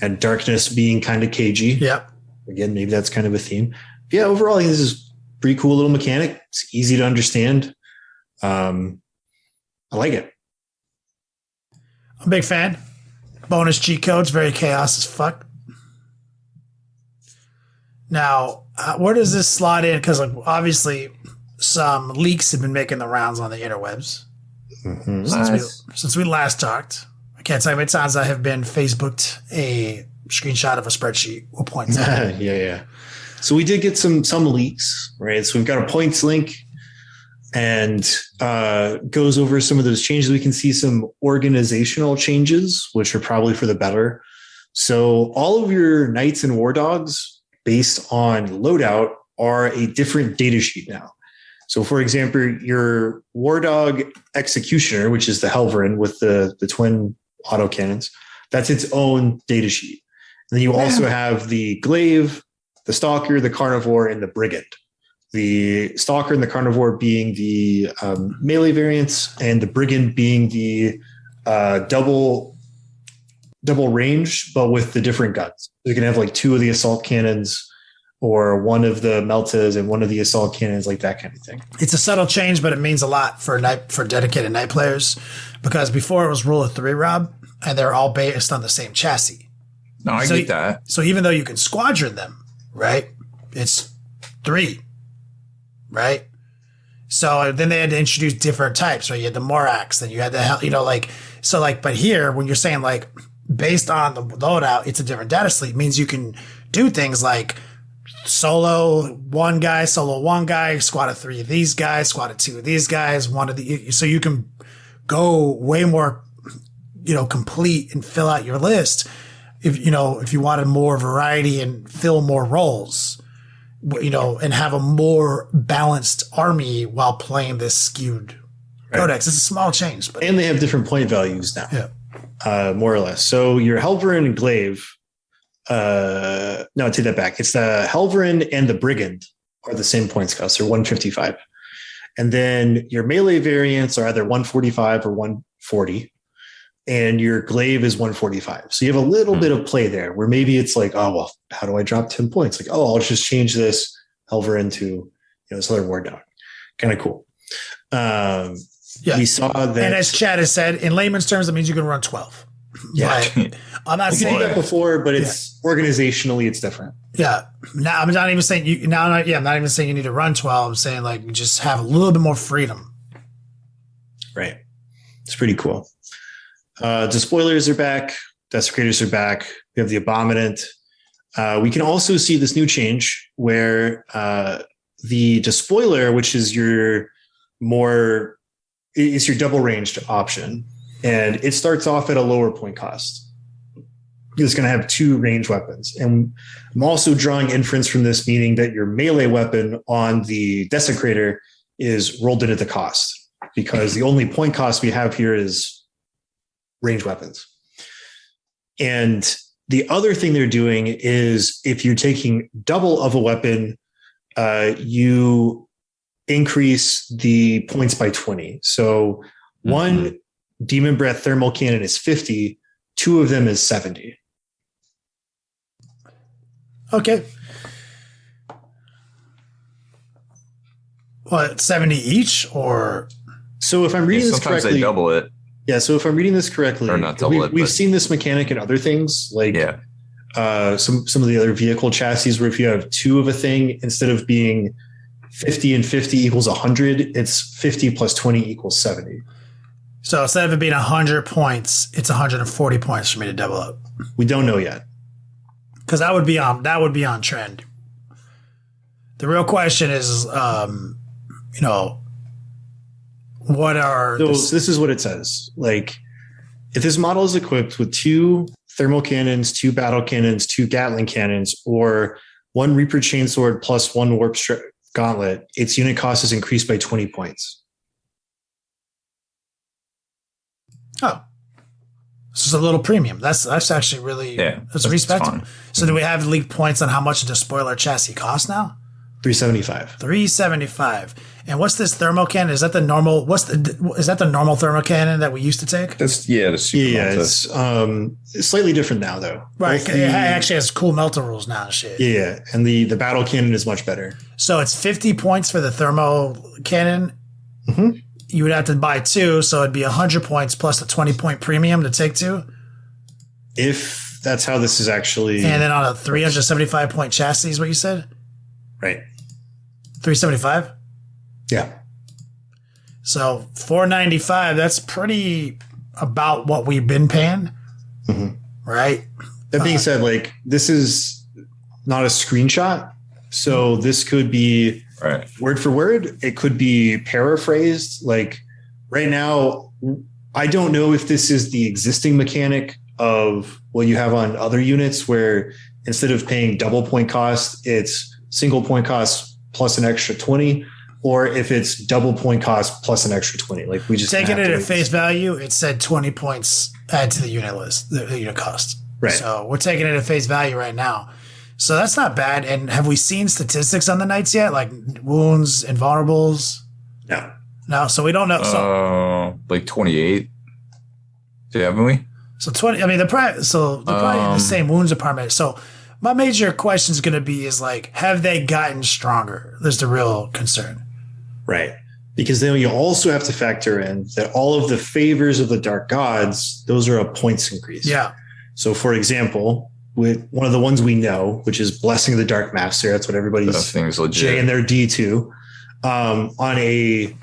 And Darkness being kind of cagey. Yep. Again, maybe that's kind of a theme. But yeah, overall, I think this is a pretty cool little mechanic. It's easy to understand. I like it. I'm a big fan. Bonus cheat codes, very chaos as fuck. Now, where does this slot in? Because like, obviously, some leaks have been making the rounds on the interwebs since we last talked. I can't tell you how many times I have been Facebooked a screenshot of a spreadsheet with points. Yeah. So we did get some leaks, right? So we've got a points link and goes over some of those changes. We can see some organizational changes, which are probably for the better. So all of your knights and war dogs based on loadout are a different data sheet now. So for example, your war dog executioner, which is the Helverin with the twin autocannons, that's its own data sheet. And then you also have the glaive, the Stalker, the Carnivore, and the Brigand. The Stalker and the Carnivore being the melee variants, and the Brigand being the double range, but with the different guns. You can have like 2 of the assault cannons, or 1 of the Meltas and 1 of the assault cannons, like that kind of thing. It's a subtle change, but it means a lot for dedicated night players, because before it was rule of 3, Rob, and they're all based on the same chassis. No, I get that. So even though you can squadron them, right? It's 3, right? So then they had to introduce different types, right? You had the Morax, then you had the but here, when you're saying like based on the loadout, it's a different data sleep, means you can do things like solo 1 guy, squad of 3 of these guys, squad of 2 of these guys, so you can go way more, complete and fill out your list if you wanted more variety and fill more roles, and have a more balanced army while playing this skewed codex. It's a small change, and they have different point values now, more or less. So your Helverin and Glaive, no, I take that back. It's the Helverin and the Brigand are the same points cost. They're 155. And then your melee variants are either 145 or 140. And your Glaive is 145. So you have a little bit of play there where maybe it's like, oh, well, how do I drop 10 points? Like, oh, I'll just change this Helverin to, this other war dog. Kind of cool. We saw that. And as Chad has said, in layman's terms, that means you can run 12. Yeah. But I'm not saying that before, but it's organizationally, it's different. Yeah. Now I'm not even saying I'm not even saying you need to run 12. I'm saying like just have a little bit more freedom. Right. It's pretty cool. Despoilers are back. Desecrators are back. We have the Abominant. We can also see this new change where the Despoiler, which is your double ranged option, and it starts off at a lower point cost. It's going to have 2 range weapons. And I'm also drawing inference from this, meaning that your melee weapon on the Desecrator is rolled into the cost, because the only point cost we have here is range weapons. And the other thing they're doing is if you're taking double of a weapon, you increase the points by 20. So 1 Demon Breath thermal cannon is 50, 2 of them is 70. Okay. What, 70 each, or? So if I'm reading this correctly, they double it. Yeah, so if I'm reading this correctly, or not double it, we've seen this mechanic in other things, like some of the other vehicle chassis, where if you have 2 of a thing, instead of being 50 and 50 equals 100, it's 50 plus 20 equals 70. So instead of it being 100 points, it's 140 points for me to double up. We don't know yet, because that would be on trend. The real question is, what are... So this is what it says. Like, if this model is equipped with 2 thermal cannons, 2 battle cannons, 2 Gatling cannons, or 1 Reaper Chainsword plus 1 Warp Gauntlet, its unit cost is increased by 20 points. Oh. This is a little premium. That's actually really... that's respectable. So do we have leaked points on how much the Despoiler chassis costs now? 375. 375. And what's this thermo cannon? Is that the normal? Is that the normal thermo cannon that we used to take? The super it's slightly different now though. Right. It actually has cool melter rules now and shit. Yeah, and the battle cannon is much better. So it's 50 points for the thermo cannon. Mm-hmm. You would have to buy 2, so it'd be 100 points plus the 20 point premium to take 2. If that's how this is actually. And then on a 375 point chassis is what you said? Right. 375? Yeah. So 495, that's pretty about what we've been paying. Mm-hmm. Right? That being said, like, this is not a screenshot. So this could be word for word. It could be paraphrased. Like, right now, I don't know if this is the existing mechanic of what you have on other units, where instead of paying double point cost, it's single point cost plus an extra 20, or if it's double point cost plus an extra 20. Like, we just taking it at face value, it said 20 points add to the unit list, the unit cost. Right. So we're taking it at face value right now. So that's not bad. And have we seen statistics on the knights yet? Like wounds, invulnerables? No. No, so we don't know. So like 28. Haven't we? So 20. I mean, they're probably the same wounds department. So my major question is going to be is like, have they gotten stronger? That's the real concern. Right. Because then you also have to factor in that all of the favors of the dark gods, those are a points increase. Yeah. So for example, with one of the ones we know, which is Blessing of the Dark Master, that's what everybody's J and their D2, on a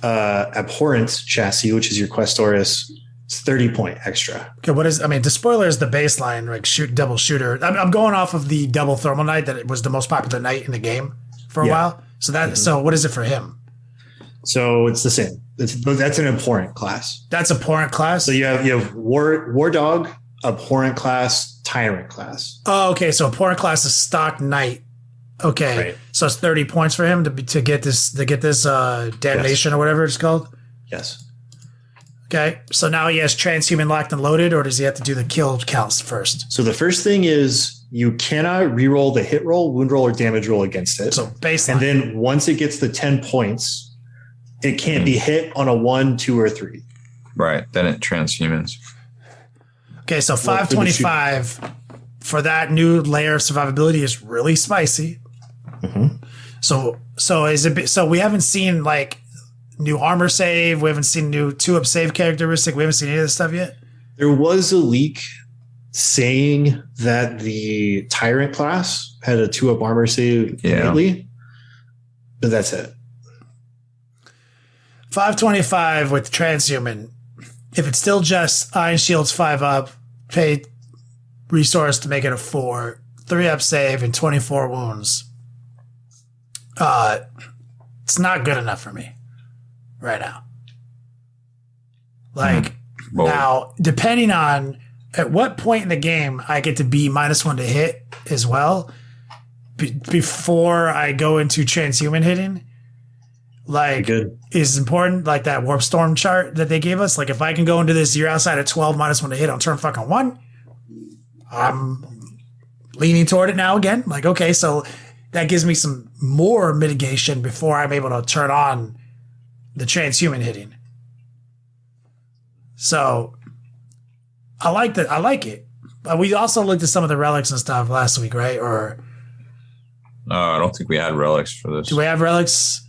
abhorrent chassis, which is your Questoris, it's 30 point extra. Okay, the spoiler is the baseline, like double shooter. I'm going off of the double thermal knight that it was the most popular knight in the game for a while. So so what is it for him? So it's the same. That's an abhorrent class. That's abhorrent class? So you have war dog, abhorrent class, tyrant class. Oh, okay. So abhorrent class is stock knight. Okay. Right. So it's 30 points for him to get this damnation or whatever it's called? Yes. Okay, so now he has transhuman locked and loaded, or does he have to do the kill counts first? So the first thing is you cannot reroll the hit roll, wound roll, or damage roll against it. So baseline. And then once it gets the 10 points, it can't be hit on a 1, 2, or 3. Right. Then it transhumans. Okay, so 525 for that new layer of survivability is really spicy. Mm-hmm. So we haven't seen like new armor save. We haven't seen new 2-up save characteristic. We haven't seen any of this stuff yet. There was a leak saying that the Tyrant class had a 2-up armor save innately, but that's it. 525 with transhuman. If it's still just Iron Shield's 5-up, pay resource to make it a 4, 3-up save, and 24 wounds. It's not good enough for me right now. Now, depending on at what point in the game I get to be -1 to hit as well, before I go into transhuman hitting, is important. Like that warp storm chart that they gave us. Like if I can go into this, you're outside at 12 -1 to hit on turn fucking 1. I'm leaning toward it now again. Like, okay, so that gives me some more mitigation before I'm able to turn on the transhuman hitting. So I like that. I like it. But we also looked at some of the relics and stuff last week, right? Or no, I don't think we had relics for this. Do we have relics?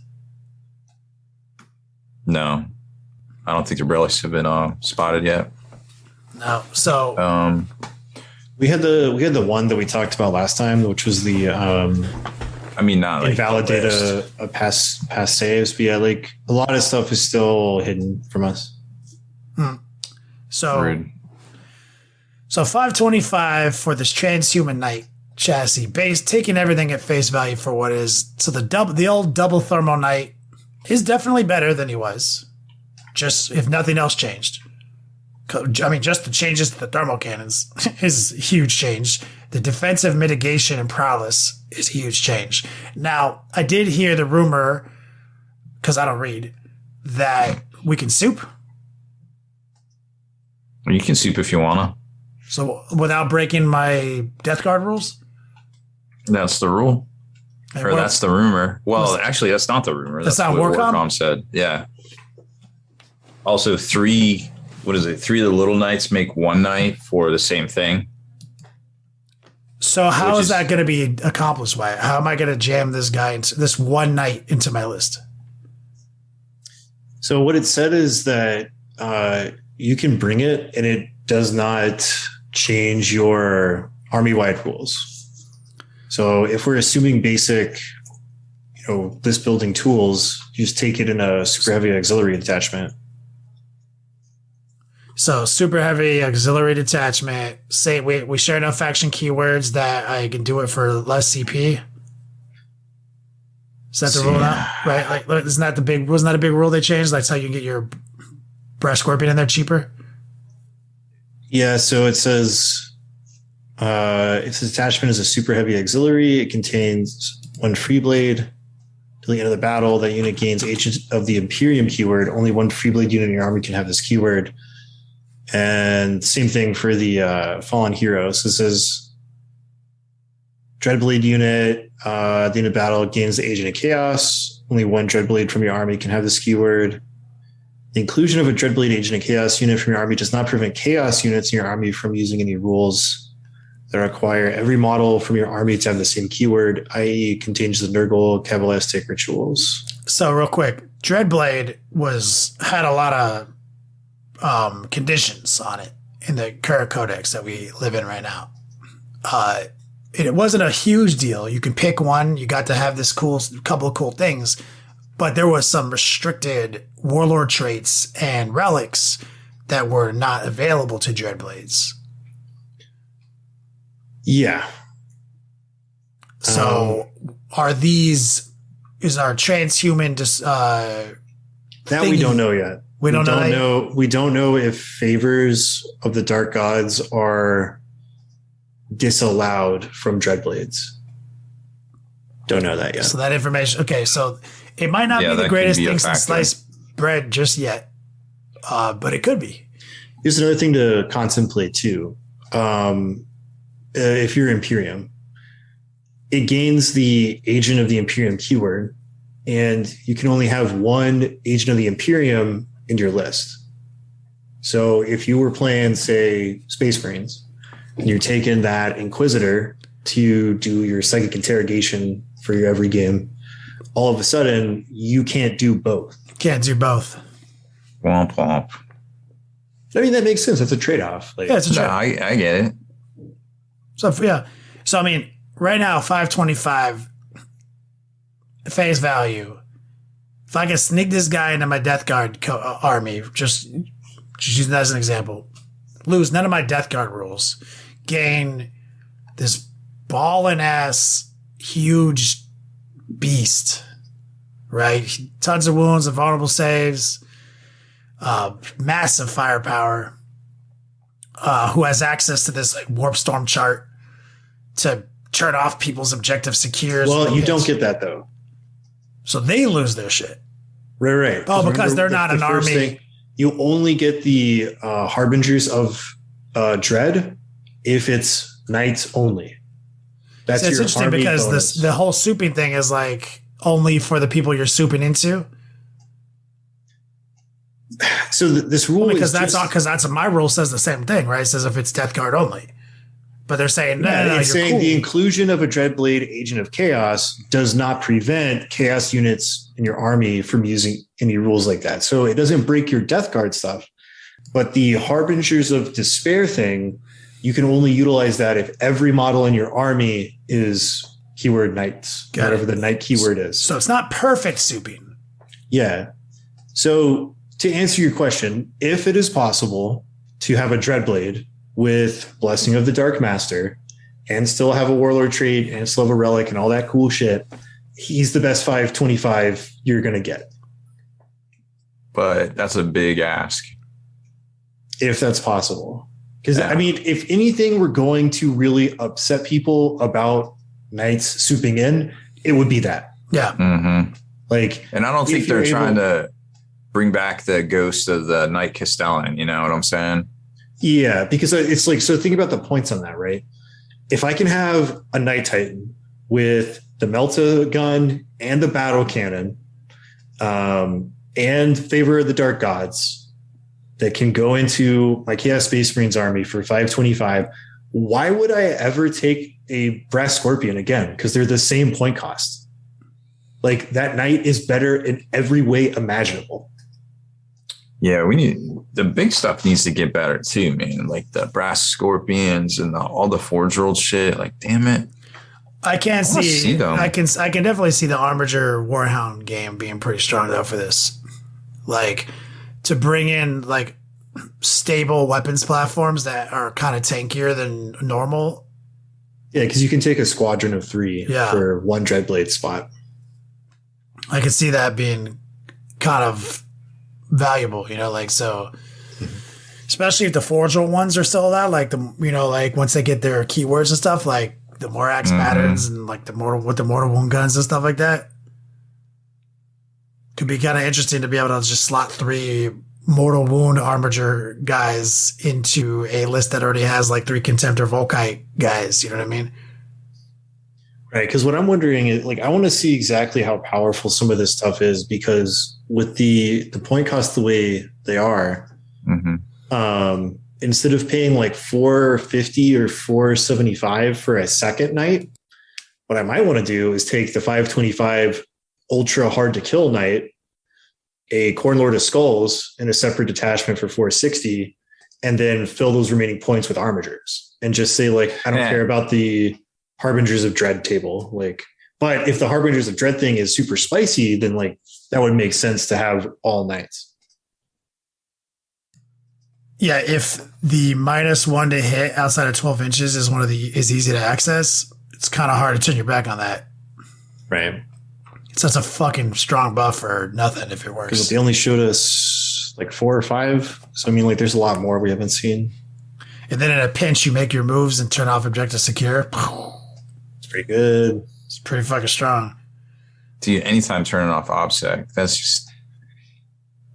No, I don't think the relics have been spotted yet. No. So we had the one that we talked about last time, which was the not like invalidate a past saves, but yeah, like a lot of stuff is still hidden from us. So Rude. So 525 for this transhuman knight chassis, taking everything at face value for what it is. So the old double thermal knight is definitely better than he was. Just if nothing else changed. I mean, just the changes to the thermal cannons is a huge change. The defensive mitigation and prowess is a huge change. Now, I did hear the rumor, because I don't read, that we can soup. You can soup if you wanna. So without breaking my Death Guard rules? That's the rule. Or that's the rumor. Well, actually, that's not the rumor. That's not what Warcom said. Yeah. Also, 3 of the little knights make 1 knight for the same thing. So how is that going to be accomplished? How am I going to jam this guy into this 1 knight into my list? So what it said is that you can bring it and it does not change your army-wide rules. So if we're assuming basic, list building tools, you just take it in a super heavy auxiliary detachment. So super heavy auxiliary detachment. Say we share enough faction keywords that I can do it for less CP. Is that the rule now? Right? Like, wasn't that a big rule they changed? That's how you can get your breast scorpion in there cheaper. Yeah. So it says if the detachment is a super heavy auxiliary, it contains 1 free blade. Till the end of the battle, that unit gains Agent of the Imperium keyword. Only 1 free blade unit in your army can have this keyword. And same thing for the Fallen Heroes. This is Dreadblade unit, the end of battle gains the Agent of Chaos. Only one Dreadblade from your army can have this keyword. The inclusion of a Dreadblade Agent of Chaos unit from your army does not prevent Chaos units in your army from using any rules that require every model from your army to have the same keyword, i.e. contains the Nurgle Kabbalistic rituals. So real quick, Dreadblade had a lot of conditions on it in the current codex that we live in right now. It wasn't a huge deal. You can pick one. You got to have this couple of cool things, but there was some restricted warlord traits and relics that were not available to Dreadblades. Yeah. So is our transhuman just that we don't know yet. We don't know. We don't know if favors of the dark gods are disallowed from Dreadblades. Don't know that yet. So that information. Okay, so it might not be the greatest thing since sliced bread just yet, but it could be. Here's another thing to contemplate too. If you're Imperium, it gains the Agent of the Imperium keyword, and you can only have one Agent of the Imperium in your list. So if you were playing, say, Space Marines, and you're taking that Inquisitor to do your psychic interrogation for your every game, all of a sudden you can't do both. Can't do both. Womp womp. I mean, that makes sense. That's a trade-off. Like, Yeah, it's a trade. I get it. So yeah. So I mean, right now, 525 face value. If I can sneak this guy into my Death Guard army, just using that as an example, lose none of my Death Guard rules, gain this ballin' ass huge beast, right? Tons of wounds and vulnerable saves, massive firepower, who has access to this like warp storm chart to turn off people's objective secures. Well, you don't get that though. So they lose their shit. Right. Oh, because they're not an army. Thing, you only get the Harbingers of Dread if it's knights only. That's so it's your interesting army because bonus. the whole souping thing is like only for the people you're souping into. So this rule because is that's my rule says the same thing, right? It says if it's Death Guard only. But they're saying no, it's you're saying cool. the inclusion of a Dreadblade Agent of Chaos does not prevent Chaos units in your army from using any rules like that. So it doesn't break your Death Guard stuff. But the Harbingers of Despair thing, you can only utilize that if every model in your army is keyword knights, whatever the knight keyword is. So it's not perfect souping. Yeah. So to answer your question, if it is possible to have a Dreadblade with Blessing of the Dark Master and still have a Warlord trait and still have a relic and all that cool shit, he's the best 525 you're going to get. But that's a big ask. If that's possible. Because, I mean, if anything were going to really upset people about Knights souping in, it would be that. Yeah. Mm-hmm. Like, and I don't think they're trying to bring back the ghost of the Knight Castellan. You know what I'm saying? Yeah, because it's like, so think about the points on that, right? If I can have a Knight Titan with the Melta gun and the battle cannon and Favor of the Dark Gods that can go into my Chaos Space Marines army for 525, why would I ever take a Brass Scorpion again? Because they're the same point cost. Like, that Knight is better in every way imaginable. Yeah, the big stuff needs to get better too, man. Like the Brass Scorpions and all the Forge World shit. Like, damn it. I can't see them. I can definitely see the Armiger Warhound game being pretty strong though for this. Like, to bring in like stable weapons platforms that are kind of tankier than normal. Yeah, because you can take a squadron of 3 for one Dreadblade spot. I could see that being kind of valuable, you know, like, so especially if the Forgeable ones are still that, like the, you know, like once they get their keywords and stuff, like the Morax patterns and like the mortal wound guns and stuff like that, could be kind of interesting to be able to just slot 3 mortal wound armiger guys into a list that already has like 3 Contempt or Volkite guys. You know what I mean? Right. Because what I'm wondering is, like, I want to see exactly how powerful some of this stuff is, because with the point cost the way they are, instead of paying like $450 or $475 for a second knight, what I might want to do is take the 525 ultra hard to kill knight, a Corn Lord of Skulls, and a separate detachment for 460, and then fill those remaining points with armigers, and just say, like, I don't care about the Harbingers of Dread table. Like, but if the Harbingers of Dread thing is super spicy, then like that would make sense to have all knights. Yeah, if the -1 to hit outside of 12 inches is easy to access, it's kind of hard to turn your back on that. Right. It's such a fucking strong buff for nothing if it works. Because they only showed us like 4 or 5. So I mean, like, there's a lot more we haven't seen. And then in a pinch, you make your moves and turn off objective secure. It's pretty good. It's pretty fucking strong. Dude, anytime turning off OBSEC, that's just...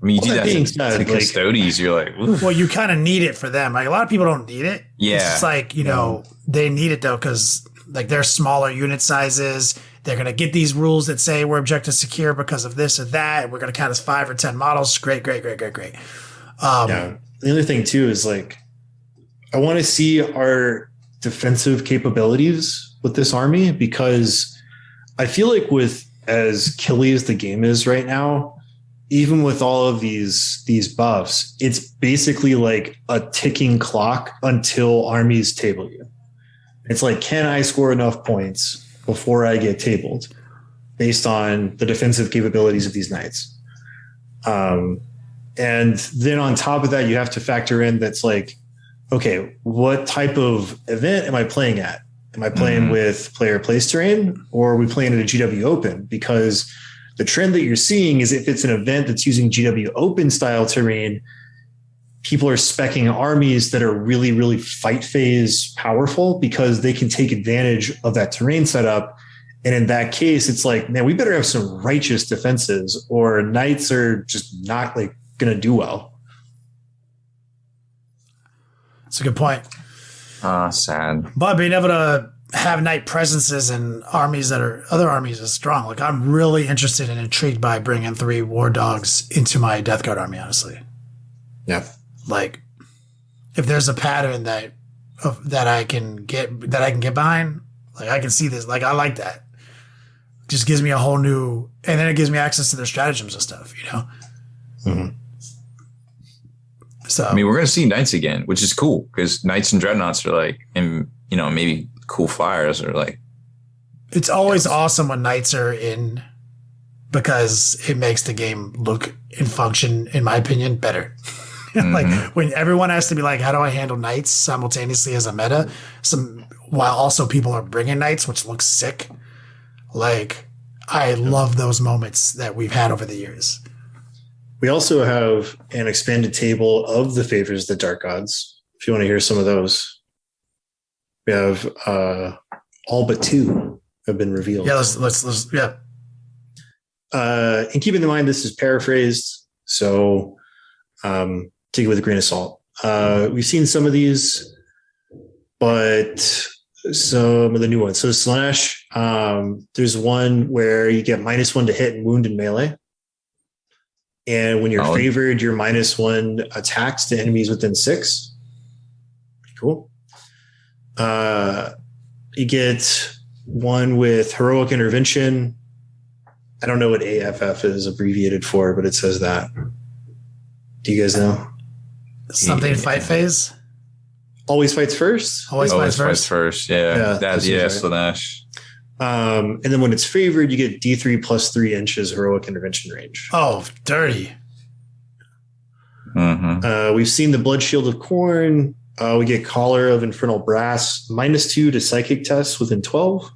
I mean, you do that to like, custodies, you're like... Oof. Well, you kind of need it for them. Like, a lot of people don't need it. Yeah. It's just like, you know, they need it, though, because, like, they're smaller unit sizes. They're going to get these rules that say we're objective secure because of this or that. And we're going to count as 5 or 10 models. Great. The other thing, too, is, like, I want to see our defensive capabilities with this army, because I feel like with as killy as the game is right now, even with all of these buffs, it's basically like a ticking clock until armies table you. It's like, can I score enough points before I get tabled based on the defensive capabilities of these knights? And then on top of that, you have to factor in that's like, okay, what type of event am I playing at? Am I playing with player place terrain, or are we playing at a GW Open? Because the trend that you're seeing is if it's an event that's using GW Open style terrain, people are speccing armies that are really, really fight phase powerful, because they can take advantage of that terrain setup. And in that case, it's like, man, we better have some righteous defenses, or knights are just not like going to do well. That's a good point. Sad. But being able to have knight presences and armies that are other armies is strong. Like, I'm really interested and intrigued by bringing 3 war dogs into my Death Guard army, honestly. Yeah. Like, if there's a pattern that I can get behind, like, I can see this. Like, I like that. It just gives me a whole new, and then it gives me access to their stratagems and stuff, you know? Mm-hmm. So, I mean, we're going to see knights again, which is cool, because knights and dreadnoughts are like, and, you know, maybe cool flyers are like. It's always awesome when knights are in, because it makes the game look and function, in my opinion, better. Like, when everyone has to be like, how do I handle knights simultaneously as a meta? While also people are bringing knights, which looks sick. Like, I love those moments that we've had over the years. We also have an expanded table of the favors of the Dark Gods, if you want to hear some of those. We have all but 2 have been revealed. Yeah, let's yeah. And keeping in mind, this is paraphrased, so take it with a grain of salt. We've seen some of these, but some of the new ones. So Slash, there's one where you get -1 to hit and wound in melee. And when you're favored, you're -1 attacks to enemies within 6. Pretty cool. You get one with heroic intervention. I don't know what AFF is abbreviated for, but it says that. Do you guys know? Something fight phase? Always fights first? Always fights first. Yeah. That's right. Slanesh. And then when it's favored, you get D3 plus 3 inches heroic intervention range. Oh, dirty. We've seen the Blood Shield of Corn. We get Collar of Infernal Brass, -2 to psychic tests within 12,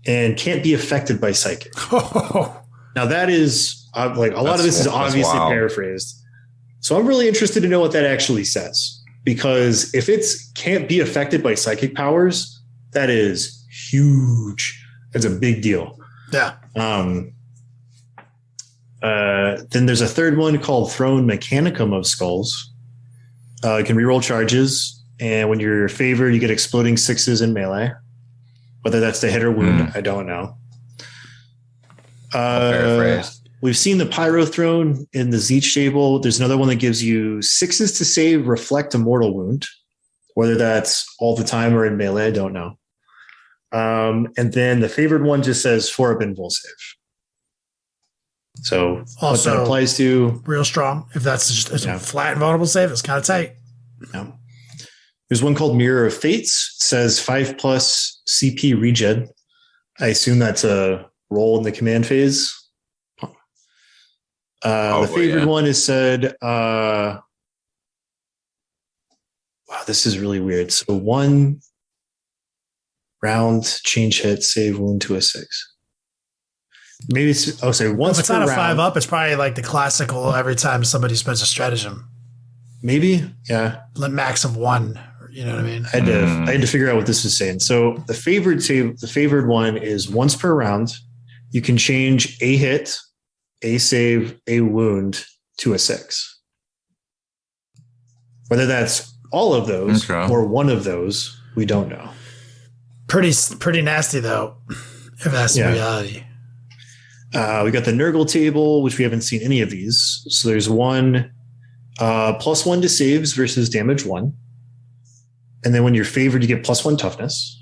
and can't be affected by psychic. Now that is like a lot of this is obviously paraphrased. So I'm really interested to know what that actually says, because if it's can't be affected by psychic powers, that is huge. That's a big deal. Yeah. Then there's a third one called Throne Mechanicum of Skulls. You can reroll charges, and when you're favored, you get exploding 6s in melee. Whether that's the hit or wound, I don't know. Paraphrase. We've seen the Pyro Throne in the Zeech table. There's another one that gives you 6s to save, reflect a mortal wound. Whether that's all the time or in melee, I don't know. And then the favored one just says 4-up invulsive. So also, what that applies to, real strong. If that's just a flat invulnerable save, it's kind of tight. Yeah. There's one called Mirror of Fates. It says 5+ CP regen. I assume that's a roll in the command phase. The favored one is said, wow, this is really weird. So 1 round, change hit, save wound to a 6. Maybe it's, once if it's per not a round. 5-up, it's probably like the classical every time somebody spends a stratagem. Maybe, yeah. Max of 1. You know what I mean? I had to figure out what this was saying. So the favored one is once per round, you can change a hit, a save, a wound to a 6. Whether that's all of those or one of those, we don't know. Pretty nasty though, if that's the reality. We got the Nurgle table, which we haven't seen any of these. So there's one +1 to saves versus damage 1. And then when you're favored, you get +1 toughness.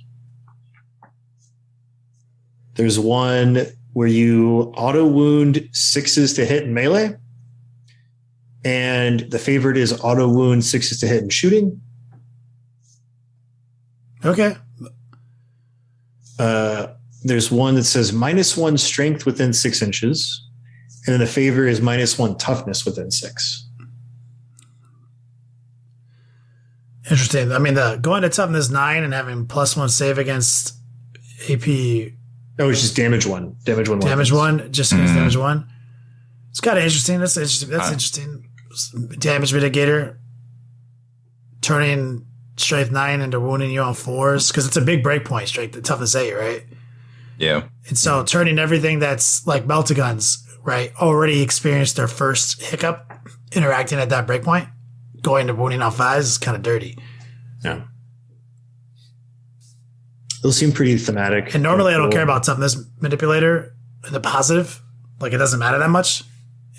There's one where you auto wound 6s to hit in melee. And the favorite is auto wound 6s to hit in shooting. Okay. There's one that says -1 strength within 6 inches. And then the favor is -1 toughness within 6. Interesting. I mean, going to toughness 9 and having +1 save against AP. Oh, it's just damage 1. Damage 1. Damage 1, just against damage 1. It's kind of interesting. That's interesting. Damage mitigator. Turning strength 9 into wounding you on 4s. Because it's a big breakpoint, strength, toughness 8, right? Yeah. And so turning everything that's like Meltaguns, right, already experienced their first hiccup interacting at that breakpoint, going to wounding on 5s is kind of dirty. Yeah. Those seem pretty thematic. And normally I don't care about toughness manipulator in the positive. Like it doesn't matter that much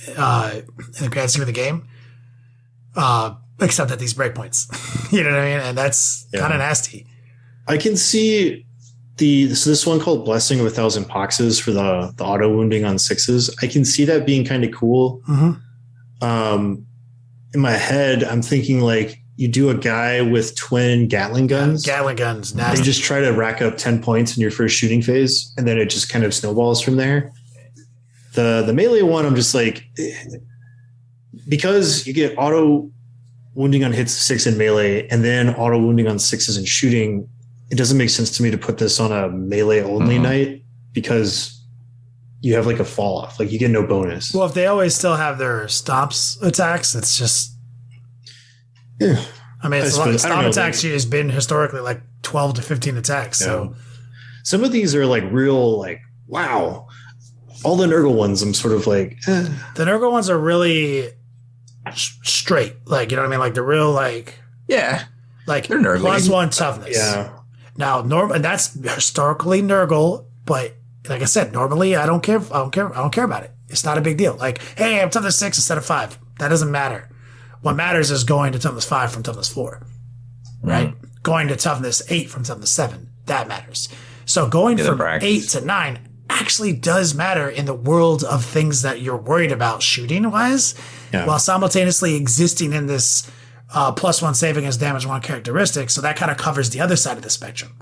in the grand scheme of the game. Except at these breakpoints. You know what I mean? And that's kind of nasty. I can see this one called Blessing of 1,000 Poxes for the auto wounding on 6s. I can see that being kind of cool. Mm-hmm. In my head, I'm thinking like you do a guy with twin Gatling guns. Gatling guns, nasty. You just try to rack up 10 points in your first shooting phase, and then it just kind of snowballs from there. The melee one, I'm just like, because you get auto wounding on hits 6 in melee, and then auto wounding on 6s in shooting, it doesn't make sense to me to put this on a melee only night because you have like a fall off. Like you get no bonus. Well, if they always still have their stomps attacks, it's just. Yeah. I mean, stomp attacks has been historically like 12 to 15 attacks. Yeah. So some of these are like real, like, wow. All the Nurgle ones, I'm sort of like. The Nurgle ones are really straight. Like, you know what I mean? Like, they're real, like. Yeah. Like, they're Nurgle. +1 toughness. Yeah. Now, and that's historically Nurgle, but like I said, normally I don't care about it. It's not a big deal. Like, hey, I'm toughness 6 instead of 5. That doesn't matter. What matters is going to toughness 5 from toughness 4. Right? Going to toughness 8 from toughness 7. That matters. So going from 8 to 9 actually does matter in the world of things that you're worried about shooting wise, while simultaneously existing in this +1 save against damage 1 characteristic. So that kind of covers the other side of the spectrum.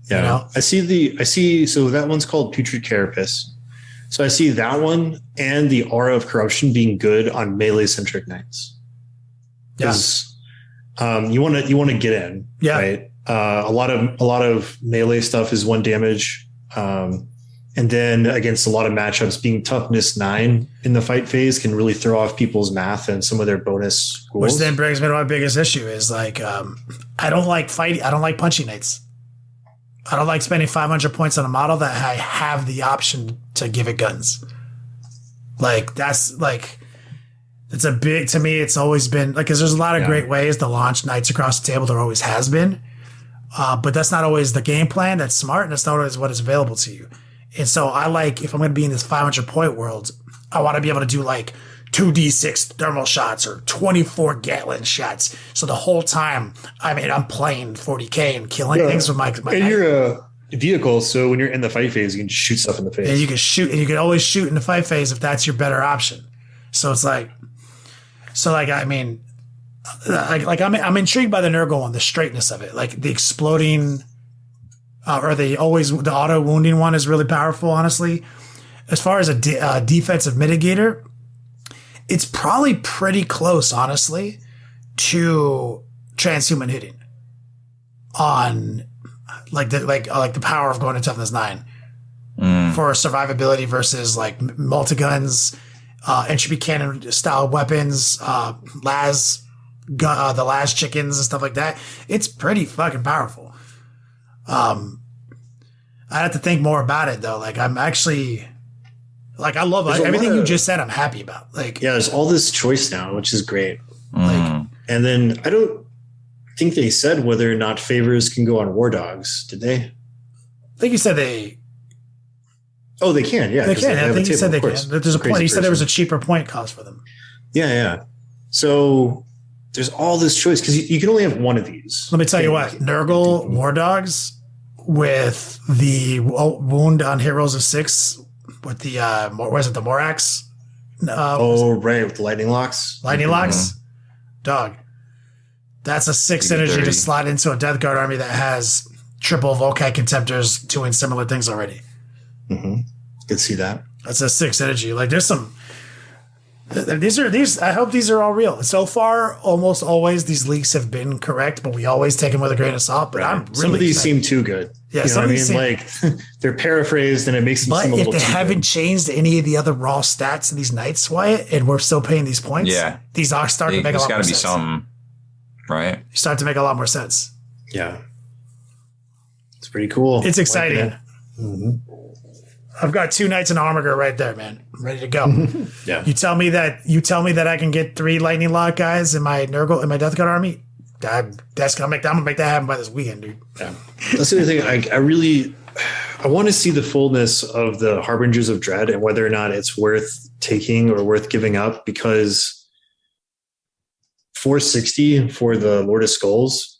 Yeah. You know? I see. So that one's called Putrid Carapace. So I see that one and the Aura of Corruption being good on melee centric knights. Because you want to get in. Yeah. Right. A lot of melee stuff is 1 damage. And then against a lot of matchups, being toughness 9 in the fight phase can really throw off people's math and some of their bonus goals. Which then brings me to my biggest issue is like, I don't like fighting. I don't like punching knights. I don't like spending 500 points on a model that I have the option to give it guns. Like that's like, it's a big, to me, it's always been like, cause there's a lot of great ways to launch knights across the table. There always has been. But that's not always the game plan. That's smart, and that's not always what is available to you. And so I like, if I'm going to be in this 500 point world, I want to be able to do like 2d6 thermal shots or 24 Gatling shots. So the whole time, I'm playing 40K and killing things with my and you're a vehicle, so when you're in the fight phase, you can just shoot stuff in the face. Yeah, you can shoot, and you can always shoot in the fight phase if that's your better option. So it's like, I'm intrigued by the Nurgle one, the straightness of it, like the exploding, or the auto wounding one is really powerful. Honestly, as far as a defensive mitigator, it's probably pretty close, honestly, to transhuman hitting on like the power of going to toughness 9 for survivability versus like multi-guns, entropy cannon style weapons, the las chickens and stuff like that. It's pretty fucking powerful. I have to think more about it though. Like I'm actually, like I love everything you just said. I'm happy about. Like there's all this choice now, which is great. Like, and then I don't think they said whether or not favors can go on war dogs. Did they? I think you said they. Oh, they can. Yeah, they can. I think you said they can. There's a point. You said there was a cheaper point cost for them. Yeah. So there's all this choice because you can only have one of these. Let me tell you what, Nurgle war dogs with the wound on Heroes of 6 with the what is it, the Morax? Right, with the lightning locks. Dog. That's a 6 energy to slot into a Death Guard army that has triple Volkite Contemptors doing similar things already. Could see that. That's a 6 energy. Like there's some. These. I hope these are all real. So far, almost always these leaks have been correct, but we always take them with a grain of salt. But I'm really some of these excited. Seem too good. Yeah, you know what I mean? Like they're paraphrased, and it makes them seem a little. But if they haven't good. Changed any of the other raw stats of these knights, Wyatt, and we're still paying these points, these are starting to make a lot more sense. There's got to be something, right? You start to make a lot more sense. Yeah, it's pretty cool. It's exciting. I've got 2 knights in Armiger right there, man. I'm ready to go. Yeah. You tell me that I can get 3 lightning lock guys in my Nurgle in my Death Guard army. I'm gonna make that happen by this weekend, dude. Yeah. That's the other thing. I want to see the fullness of the Harbingers of Dread and whether or not it's worth taking or worth giving up, because 460 for the Lord of Skulls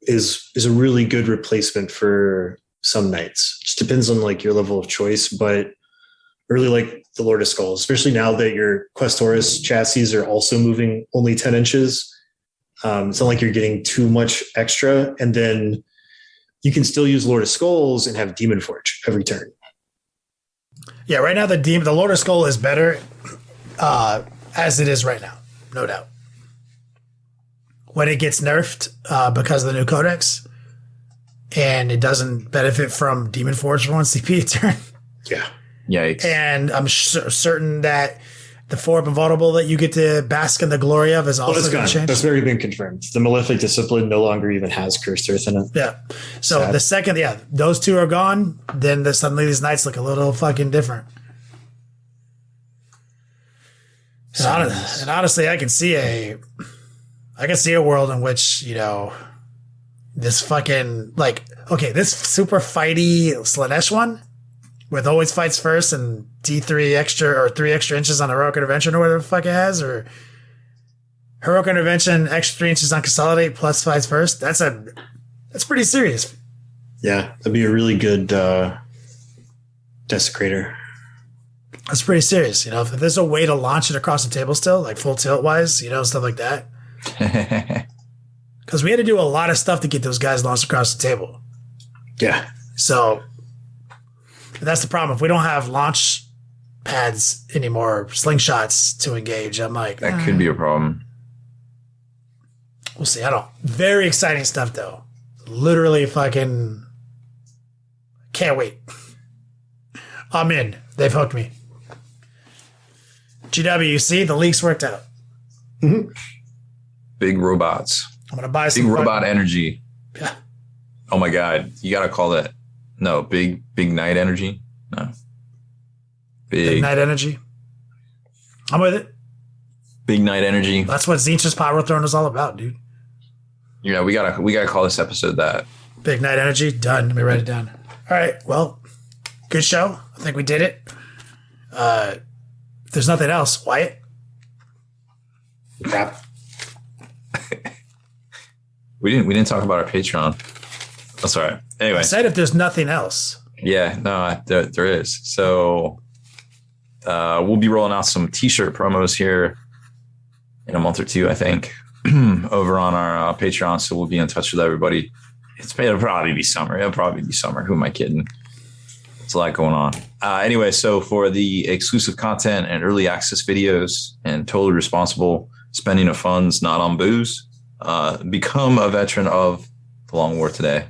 is a really good replacement for some knights. Just depends on like your level of choice, but I really like the Lord of Skulls, especially now that your Questoris chassis are also moving only 10 inches. It's not like you're getting too much extra, and then you can still use Lord of Skulls and have Demon Forge every turn. Yeah, right now the Lord of Skull is better as it is right now, no doubt. When it gets nerfed because of the new codex, and it doesn't benefit from Demon Forge for 1 CP a turn. Yeah. Yikes. And I'm certain that the Forb Invulnerable that you get to bask in the glory of is also going to change. That's already been confirmed. The Malefic Discipline no longer even has Cursed Earth in it. Yeah. So the second, those 2 are gone, then suddenly these knights look a little fucking different. And honestly, I can see a world in which, this fucking, this super fighty Slanesh one with always fights first and D3 extra or 3 extra inches on Heroic Intervention or whatever the fuck it has, or Heroic Intervention extra 3 inches on Consolidate plus fights first. That's pretty serious. Yeah, that'd be a really good Desecrator. That's pretty serious. If there's a way to launch it across the table still, like full tilt wise, stuff like that. Because we had to do a lot of stuff to get those guys launched across the table. Yeah. So that's the problem. If we don't have launch pads anymore, slingshots to engage, I'm like... That could be a problem. We'll see. Very exciting stuff, though. Literally fucking... Can't wait. I'm in. They've hooked me. GW, you see? The leaks worked out. Mm-hmm. Big robots. I'm going to buy some... Big robot energy. Yeah. Oh my God. You got to call that... No, big night energy? No. Big night energy. I'm with it. Big night energy. That's what Zinch's Power Throne is all about, dude. we gotta call this episode that. Big Night Energy, done. Let me write it down. All right, well, good show. I think we did it. If there's nothing else, Wyatt. Crap. We didn't talk about our Patreon. That's all right. Anyway, I said if there's nothing else. Yeah, no, there is. So we'll be rolling out some t-shirt promos here in a month or two, I think, over on our Patreon. So we'll be in touch with everybody. It'll probably be summer. Who am I kidding? It's a lot going on. Anyway, so for the exclusive content and early access videos and totally responsible spending of funds not on booze, become a veteran of the Long War today.